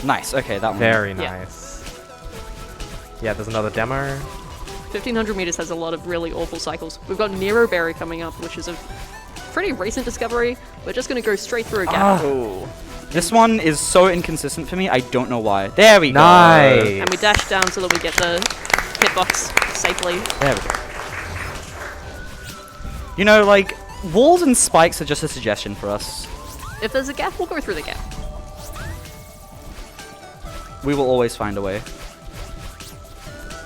Nice. Okay, that one. Very Yeah. nice. Yeah, there's another demo. 1500 meters has a lot of really awful cycles. We've got Nero Berry coming up, which is a pretty recent discovery. We're just going to go straight through a gap. Oh. This one is so inconsistent for me. I don't know why. There we go. Nice. And we dash down so that we get the hitbox safely. There we go. You know, like, walls and spikes are just a suggestion for us. If there's a gap, we'll go through the gap. We will always find a way.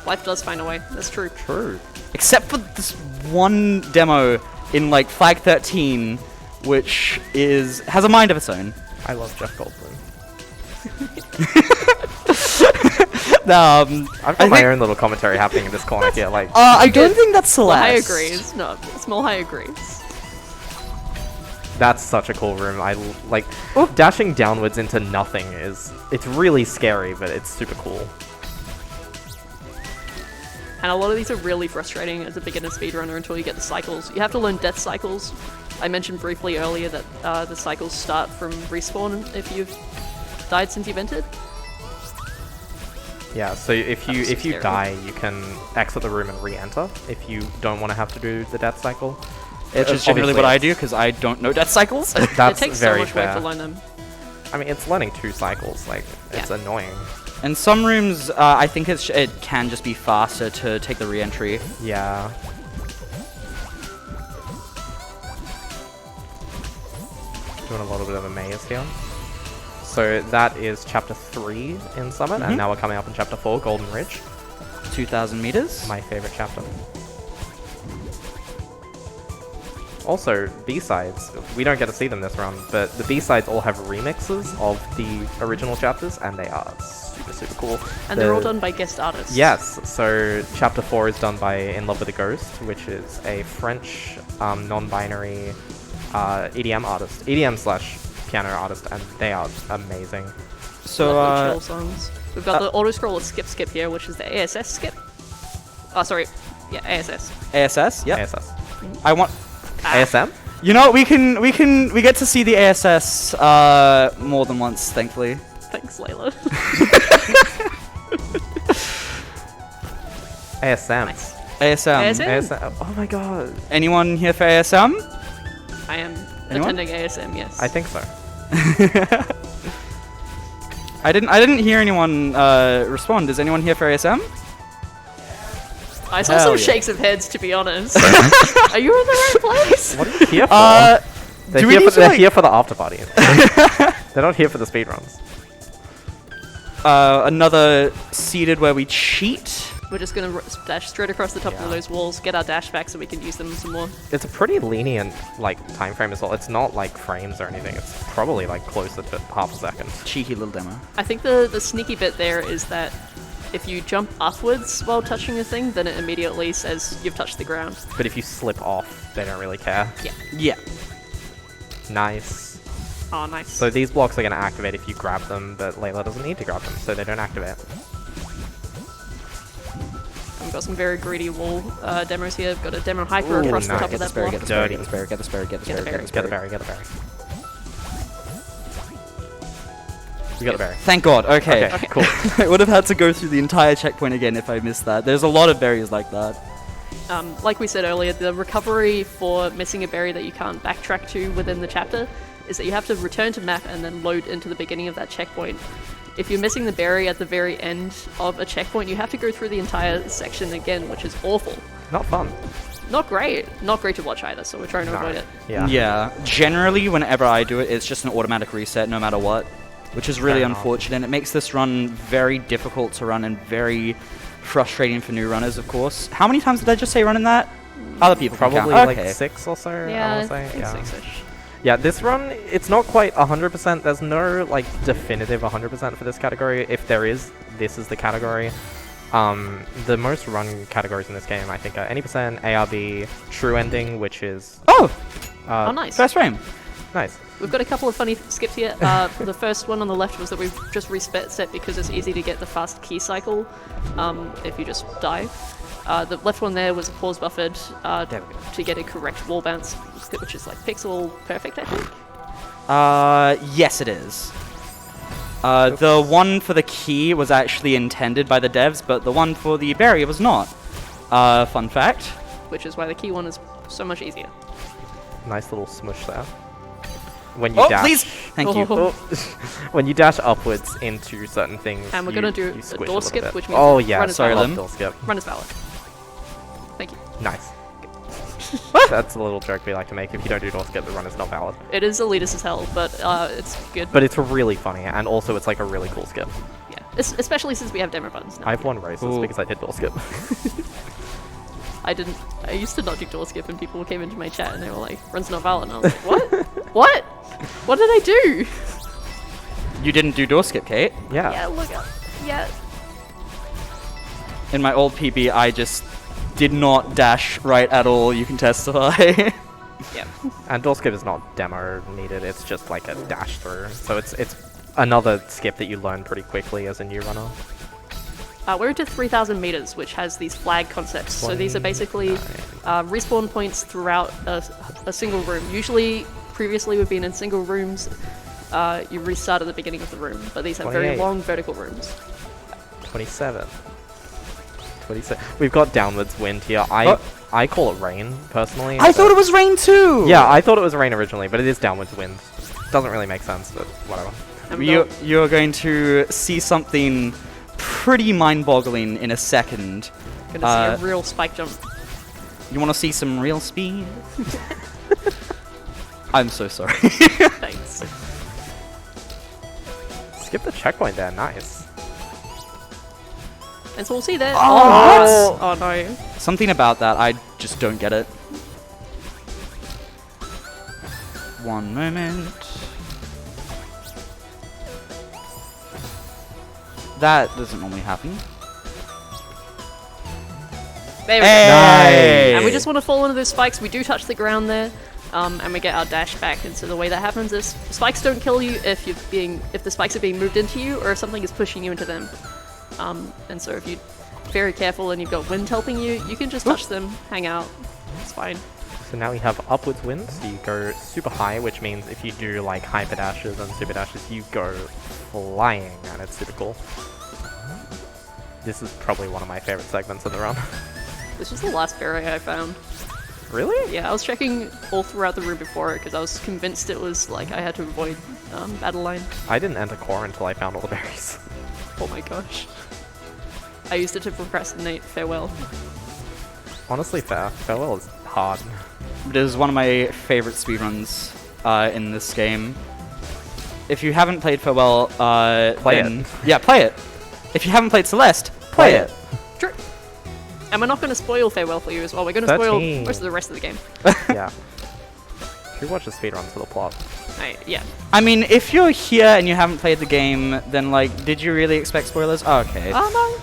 Life does find a way. That's true. True. Except for this one demo in, like, Flag 13, which has a mind of its own. I love Jeff Goldblum. I've got my own little commentary happening in this corner here. Like, I don't think that's Celeste. High agrees. No, small high agrees. that's such a cool room. Like dashing downwards into nothing it's really scary, but it's super cool. And a lot of these are really frustrating as a beginner speedrunner until you get the cycles. You have to learn death cycles. I mentioned briefly earlier that the cycles start from respawn if you've died since you've entered. Yeah, so if you scary. die, you can exit the room and re-enter if you don't want to have to do the death cycle. Which is generally what I do, because I don't know death cycles. That's it takes very so much fair. work to learn them. I mean, it's learning 2 cycles. Like, it's annoying. And some rooms, I think it can just be faster to take the re-entry. Yeah. Doing a little bit of a maze here. So that is chapter 3 in Summit, and now we're coming up in chapter 4, Golden Ridge. 2,000 meters. My favorite chapter. Also, B-sides. We don't get to see them this round, but the B-sides all have remixes of the original chapters, and they are super, super cool. And they're all done by guest artists. Yes, so chapter 4 is done by In Love with a Ghost, which is a French non-binary EDM artist, EDM/piano artist, and they are amazing. So, Lovely chill songs. We've got the auto-scroller skip here, which is the ASS skip. Oh, sorry. Yeah, ASS. ASS. Yep. ASS. I want. ASM? You know, we get to see the ASS more than once, thankfully. Thanks, Layla. ASM. Nice. ASM. ASM? ASM. Oh my god. Anyone here for ASM? I am Anyone? attending ASM, yes. I think so. I didn't hear anyone respond. Is anyone here for ASM? I saw Hell some yeah. shakes of heads, to be honest. Are you in the right place? What are you here for? Do we need to, They're like- here for the after party. They're not here for the speedruns. Another seated where we cheat. We're just gonna dash straight across the top of those walls, get our dash back so we can use them some more. It's a pretty lenient like time frame as well. It's not like frames or anything. It's probably like closer to half a second. Cheeky little demo. I think the sneaky bit there is that if you jump upwards while touching a thing, then it immediately says you've touched the ground. But if you slip off, they don't really care. Yeah. Yeah. Nice. Oh, nice. So these blocks are going to activate if you grab them, but Layla doesn't need to grab them, so they don't activate. We've got some very greedy wall demos here. We've got a demo hyper Ooh, across the nice. top Get of the that berry, block. get the berry, Dirty. get the berry, get the berry, get the Get the berry, berry. Get the berry, get the berry. You got the berry. Thank God. Okay. Okay, cool. I would have had to go through the entire checkpoint again if I missed that. There's a lot of berries like that. Like we said earlier, the recovery for missing a berry that you can't backtrack to within the chapter is that you have to return to map and then load into the beginning of that checkpoint. If you're missing the berry at the very end of a checkpoint, you have to go through the entire section again, which is awful. Not fun. Not great. Not great to watch either, so we're trying to avoid it. Yeah. Yeah. Generally, whenever I do it, it's just an automatic reset no matter what, which is really Fair enough. unfortunate. It makes this run very difficult to run and very frustrating for new runners, of course. How many times did I just say running that? Other people can Probably count. like Okay. 6 or so, I Yeah, want to say. I think Yeah. 6-ish. Yeah, this run, it's not quite 100%. There's no, like, definitive 100% for this category. If there is, this is the category. The most run categories in this game, I think, are any percent, ARB, true ending, which is... Oh! Oh, nice. First frame. Nice. We've got a couple of funny skips here. The first one on the left was that we've just reset because it's easy to get the fast key cycle if you just die. The left one there was pause buffered to get a correct wall bounce, which is like pixel perfect, I think. Yes, it is. The one for the key was actually intended by the devs, but the one for the berry was not. Fun fact. Which is why the key one is so much easier. Nice little smush there. When you Oh, dash... please! Thank you. Oh. when you dash upwards into certain things, And we're you- gonna do you a squish door little skip, bit. which means Oh yeah, run is sorry, valid. love door skip. Run is valid. Thank you. Nice. That's a little joke we like to make. If you don't do door skip, the run is not valid. It is elitist as hell, but it's good. But it's really funny, and also it's like a really cool skip. Yeah, especially since we have demo buttons now. I've won races Ooh. because I did door skip. I used to not do door skip, and people came into my chat and they were like, "Run's not valid." And I was like, "What? What? What did I do?" You didn't do door skip, Kate. Yeah. Yeah, look up. Yeah. In my old PB, I just did not dash right at all. You can testify. Yeah. And door skip is not demo needed. It's just like a dash through. So it's another skip that you learn pretty quickly as a new runner. We're into 3,000 meters, which has these flag concepts. So these are basically respawn points throughout a single room. Usually, previously we've been in single rooms. You restart at the beginning of the room, but these have very 28. long vertical rooms. 27. 27. We've got downwards wind here. I call it rain, personally. I thought it was rain too! Yeah, I thought it was rain originally, but it is downwards wind. Doesn't really make sense, but whatever. And You're going to see something pretty mind-boggling in a second. gonna see a real spike jump. You want to see some real speed? I'm so sorry. Thanks. Skip the checkpoint there, nice. And so we'll see that. Oh, Oh no. Something about that, I just don't get it. One moment. That doesn't normally happen. There we go. Hey! And we just want to fall into those spikes. We do touch the ground there, and we get our dash back. And so the way that happens is spikes don't kill you if the spikes are being moved into you or if something is pushing you into them. And so if you're very careful and you've got wind helping you, you can just touch them, hang out. It's fine. So now we have upwards wind, so you go super high, which means if you do like hyper dashes and super dashes, you go flying, and it's super cool. This is probably one of my favorite segments of the run. This was the last berry I found. Really? Yeah, I was checking all throughout the room before it because I was convinced it was like I had to avoid battle line. I didn't enter core until I found all the berries. Oh my gosh. I used it to procrastinate farewell. Honestly, farewell is hard. It is one of my favorite speedruns in this game. If you haven't played Farewell, Play it. Yeah, play it. If you haven't played Celeste, play it. True. And we're not going to spoil farewell for you as well. We're going to spoil 13. most of the rest of the game. Yeah. If you watch the speedruns for the plot. Yeah. I mean, if you're here and you haven't played the game, then like, did you really expect spoilers? Oh, okay. No.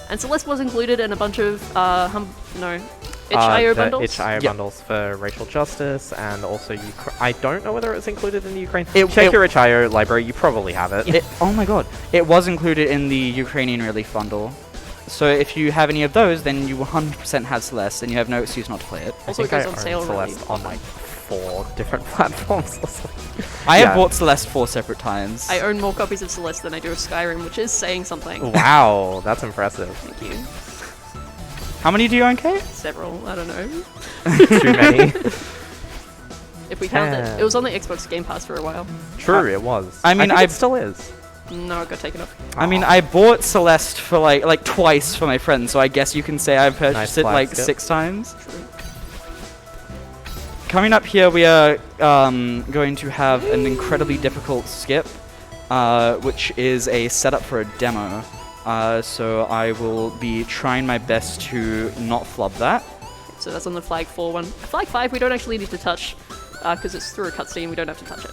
And Celeste was included in a bunch of, itch.io the bundles. itch.io Yep. bundles for racial justice, and also I don't know whether it's included in the Ukraine. It- Check it- your itch.io library, you probably have it. Oh my god. It was included in the Ukrainian relief bundle. So if you have any of those, then you 100% have Celeste, and you have no excuse not to play it. I Also, it think goes I on own sale really Celeste on often. like 4 different platforms or something. I Yeah. have bought Celeste 4 separate times. I own more copies of Celeste than I do of Skyrim, which is saying something. Wow, that's impressive. Thank you. How many do you own, Kate? Several, I don't know. Too many. If we count it. It was on the Xbox Game Pass for a while. True, it was. I mean, think I- it still is. No, it got taken off. I mean, I bought Celeste for like twice for my friends, so I guess you can say I've purchased Nice it flag like skip. 6 times. True. Coming up here, we are going to have an incredibly difficult skip, which is a setup for a demo. So I will be trying my best to not flub that. So that's on the Flag 4 one. Flag 5 we don't actually need to touch, because it's through a cutscene, we don't have to touch it.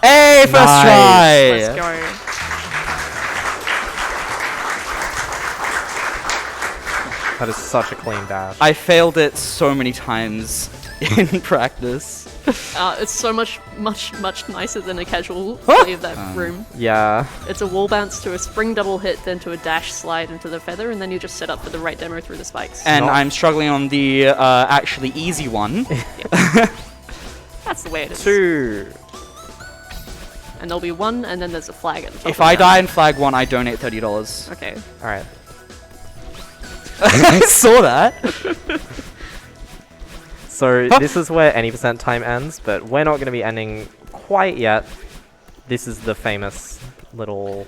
Hey, first try! Let's go. That is such a clean dash. I failed it so many times in practice. It's so much nicer than a casual play of that room. Yeah. It's a wall bounce to a spring double hit, then to a dash slide into the feather, and then you just set up for the right demo through the spikes. And Not- I'm struggling on the actually easy one. That's the way it is. 2. And there'll be 1, and then there's a flag at the top. If of I that. die in flag 1, I donate $30. Okay. Alright. I saw that. So this is where any percent time ends, but we're not going to be ending quite yet. This is the famous little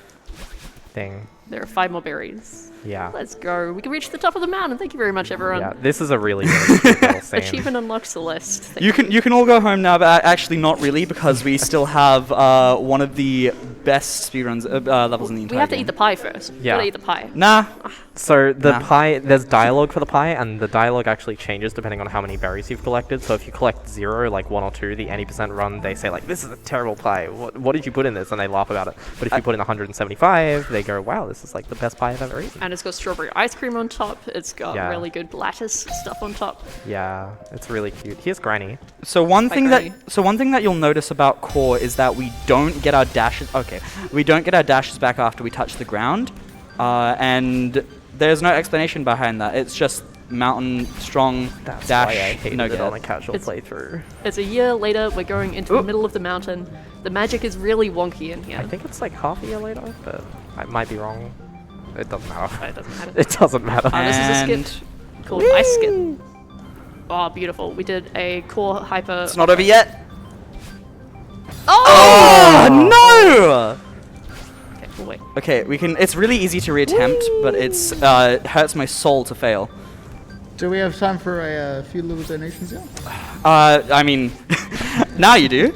thing. There are 5 more berries. Yeah. Let's go. We can reach the top of the mountain. Thank you very much, everyone. Yeah, this is a really, really cute little scene. Achievement unlocked, Celeste. Thank You can all go home now, but actually not really, because we still have one of the best speedruns levels in the entire We have to game. eat the pie first. We Yeah. gotta eat the pie. Nah. So the Nah. pie, there's dialogue for the pie, and the dialogue actually changes depending on how many berries you've collected. So if you collect 0, like 1 or 2, the any percent run, they say like, this is a terrible pie. What did you put in this? And they laugh about it. But if you put in 175, they go, wow, this is like the best pie I've ever eaten. And it's got strawberry ice cream on top. It's got Yeah. really good lattice stuff on top. Yeah, it's really cute. Here's Granny. So one thing Granny. that you'll notice about core is that we don't get our dashes. Okay, we don't get our dashes back after we touch the ground, and there's no explanation behind that. It's just mountain strong That's dash. why I hated no it get. on a casual It's- playthrough. It's a year later. We're going into the middle of the mountain. The magic is really wonky in here. I think it's like half a year later, but I might be wrong. It doesn't matter. It doesn't matter. It doesn't matter. This is a And skip called Ice Skip. Oh, beautiful. We did a core hyper. it's not over yet. Oh! Oh no! Okay, we'll wait. Okay, we can. It's really easy to reattempt, but it's hurts my soul to fail. Do we have time for a few little donations here? I mean, now you do.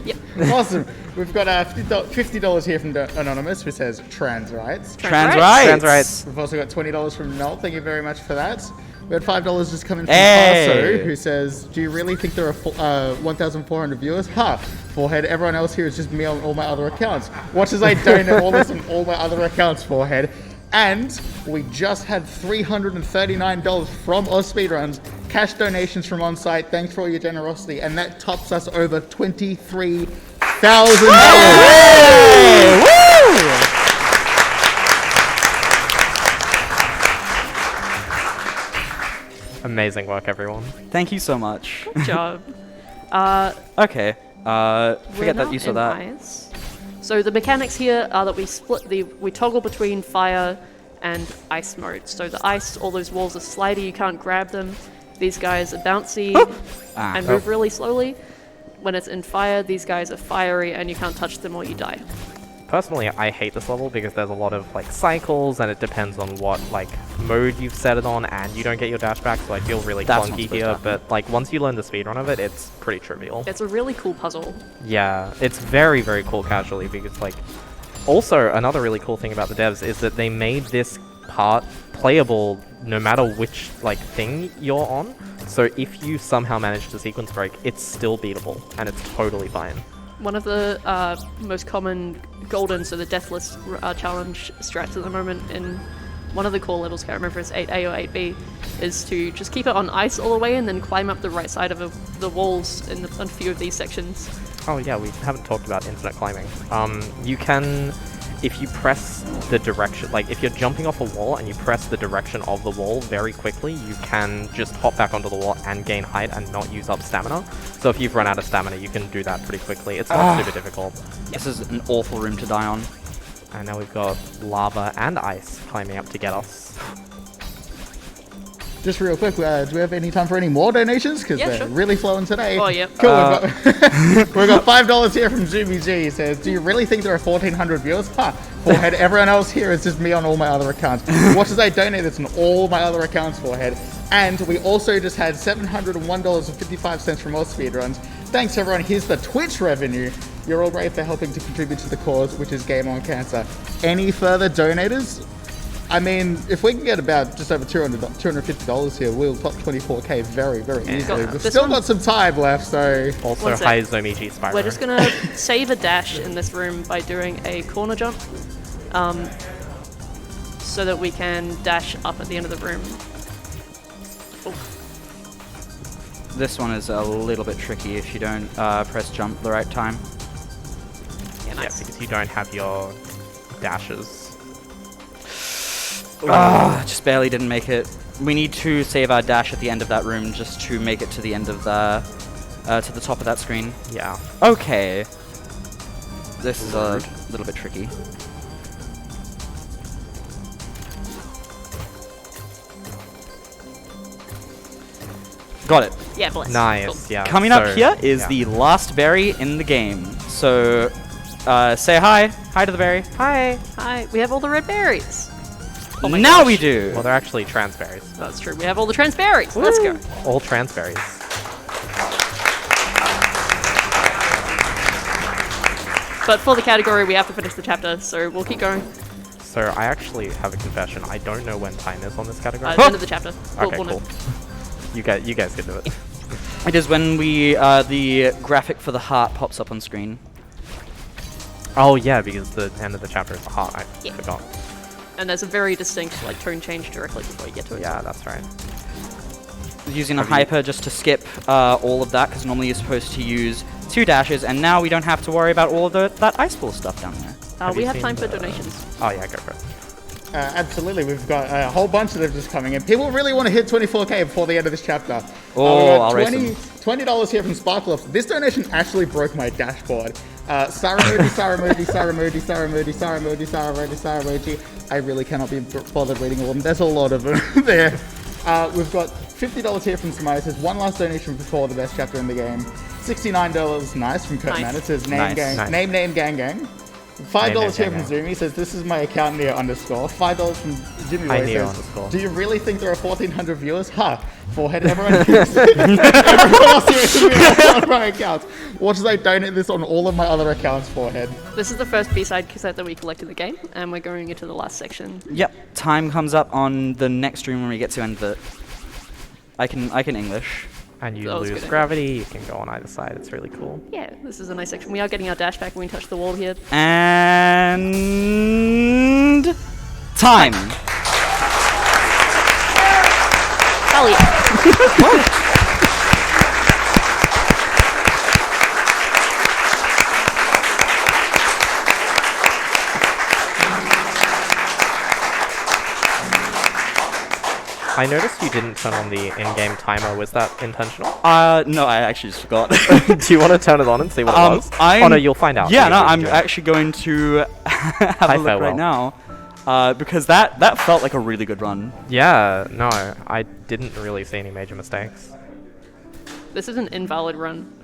Awesome. We've got $50 here from Anonymous, who says trans rights. Trans rights. rights. Trans rights. We've also got $20 from Noel. Thank you very much for that. We had $5 just coming from Hey. Paso, who says, do you really think there are 1,400 viewers? Ha! Forehead, everyone else here is just me on all my other accounts. Watch as I donate all this on all my other accounts, Forehead. And we just had $339 from AusSpeedruns, cash donations from on site. Thanks for all your generosity. And that tops us over $23,000. Amazing work, everyone. Thank you so much. Good job. Okay. We're Forget now that you saw in that. ice. So the mechanics here are that we toggle between fire and ice mode. So the ice, all those walls are slidey, you can't grab them. these guys are bouncy Ah. and move really slowly. When it's in fire, these guys are fiery and you can't touch them or you die. Personally, I hate this level because there's a lot of like cycles and it depends on what like mode you've set it on and you don't get your dash back, so I feel really That's not clunky supposed to here, happen. but like once you learn the speedrun of it, it's pretty trivial. It's a really cool puzzle. Yeah, it's very, very cool casually because like also another really cool thing about the devs is that they made this part playable no matter which like thing you're on. So if you somehow manage to sequence break, it's still beatable and it's totally fine. One of the most common golden, so the deathless challenge strats at the moment in one of the core levels, can't remember if it's 8A or 8B, is to just keep it on ice all the way and then climb up the right side of the walls in a few of these sections. Oh yeah, we haven't talked about infinite climbing. You can, if you press the direction, like if you're jumping off a wall and you press the direction of the wall very quickly, you can just hop back onto the wall and gain height and not use up stamina. So if you've run out of stamina, you can do that pretty quickly. It's not super difficult. This is an awful room to die on. And now we've got lava and ice climbing up to get us. Just real quick, do we have any time for any more donations? Because Yeah, they're sure. really flowing today. Oh, yeah. Cool. We've got $5 here from Zoomy G. He says, do you really think there are 1,400 viewers? Ha! Forehead. Everyone else here is just me on all my other accounts. Watch as I donate this on all my other accounts, Forehead. And we also just had $701.55 from AusSpeedruns. Thanks, everyone. Here's the Twitch revenue. You're all great for helping to contribute to the cause, which is Game On Cancer. Any further donators? I mean, if we can get about just over $250 here, we'll top 24K very, very easily. We've This still one- got some time left, so... Also, One sec. hi Zomiji Spyro. We're just gonna save a dash in this room by doing a corner jump, so that we can dash up at the end of the room. This one is a little bit tricky if you don't press jump the right time. Yeah, Yeah, nice. because you don't have your dashes. Just barely didn't make it. We need to save our dash at the end of that room just to make it to the end of the, to the top of that screen. Yeah. Okay. This is a little bit tricky. Got it. Yeah, bless. Nice, Cool. yeah. Coming up so- here is yeah. the last berry in the game. So, say hi. Hi to the berry. Hi! Hi, we have all the red berries. Oh my Now gosh. we do. Well, they're actually transberries. That's true. We have all the trans berries. Let's go. All transberries. But for the category, we have to finish the chapter, so we'll keep going. So I actually have a confession. I don't know when time is on this category. The end of the chapter. Okay, We'll know. cool. You guys can do it. It is when we the graphic for the heart pops up on screen. Oh yeah, because the end of the chapter is the heart. I Yeah. forgot. And there's a very distinct like tone change directly before you get to it. Yeah, that's right. Using a hyper just to skip all of that, because normally you're supposed to use 2 dashes, and now we don't have to worry about all of that ice ball stuff down there. We you have seen time for the- donations. Oh yeah, go for it. Absolutely, we've got a whole bunch of them just coming in. People really want to hit 24K before the end of this chapter. Oh, we got I'll race them. $20 here from Sparkloff. This donation actually broke my dashboard. Saramoji, Saramoji, Saramoji, Saramoji, Saramoji, Saramoji, Saramoji. I really cannot be bothered reading all of them. There's a lot of them there. We've got $50 here from Samaya. It says one last donation before the best chapter in the game. $69, nice, from Kurt Nice. Man. It says name, Nice. gang, Nice. name, gang, gang. $5 here gang, from Zoomy says this is my account Neo underscore. $5 from Jimmy Hi, Roy Neo says, underscore. do you really think there are 1,400 viewers? Ha! Forehead, everyone everyone else here is me on my accounts. Watch as I donate this on all of my other accounts, Forehead. This is the first B-side cassette that we collect in the game, and we're going into the last section. Yep, time comes up on the next stream when we get to end it. I can English. And you That was lose good. gravity. You can go on either side. It's really cool. Yeah, this is a nice section. We are getting our dash back when we touch the wall here. And time. Hell yeah. I noticed you didn't turn on the in-game timer. Was that intentional? No, I actually just forgot. Do you want to turn it on and see what it was? Oh no, you'll find out. Yeah, when no, you I'm do it. actually going to have Hi, a look farewell. right now. because that felt like a really good run. Yeah, no, I didn't really see any major mistakes. This is an invalid run.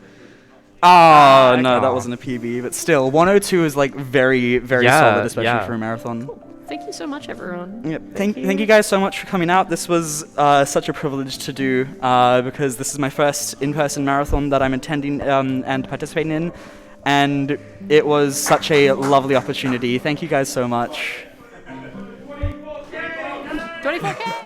Oh, no, that oh. wasn't a PB, but still, 102 is like very, very Yeah, solid, especially yeah. for a marathon. Thank you so much, everyone. Yep. Thank you guys so much for coming out. This was such a privilege to do because this is my first in-person marathon that I'm attending and participating in, and it was such a lovely opportunity. Thank you guys so much. 24K!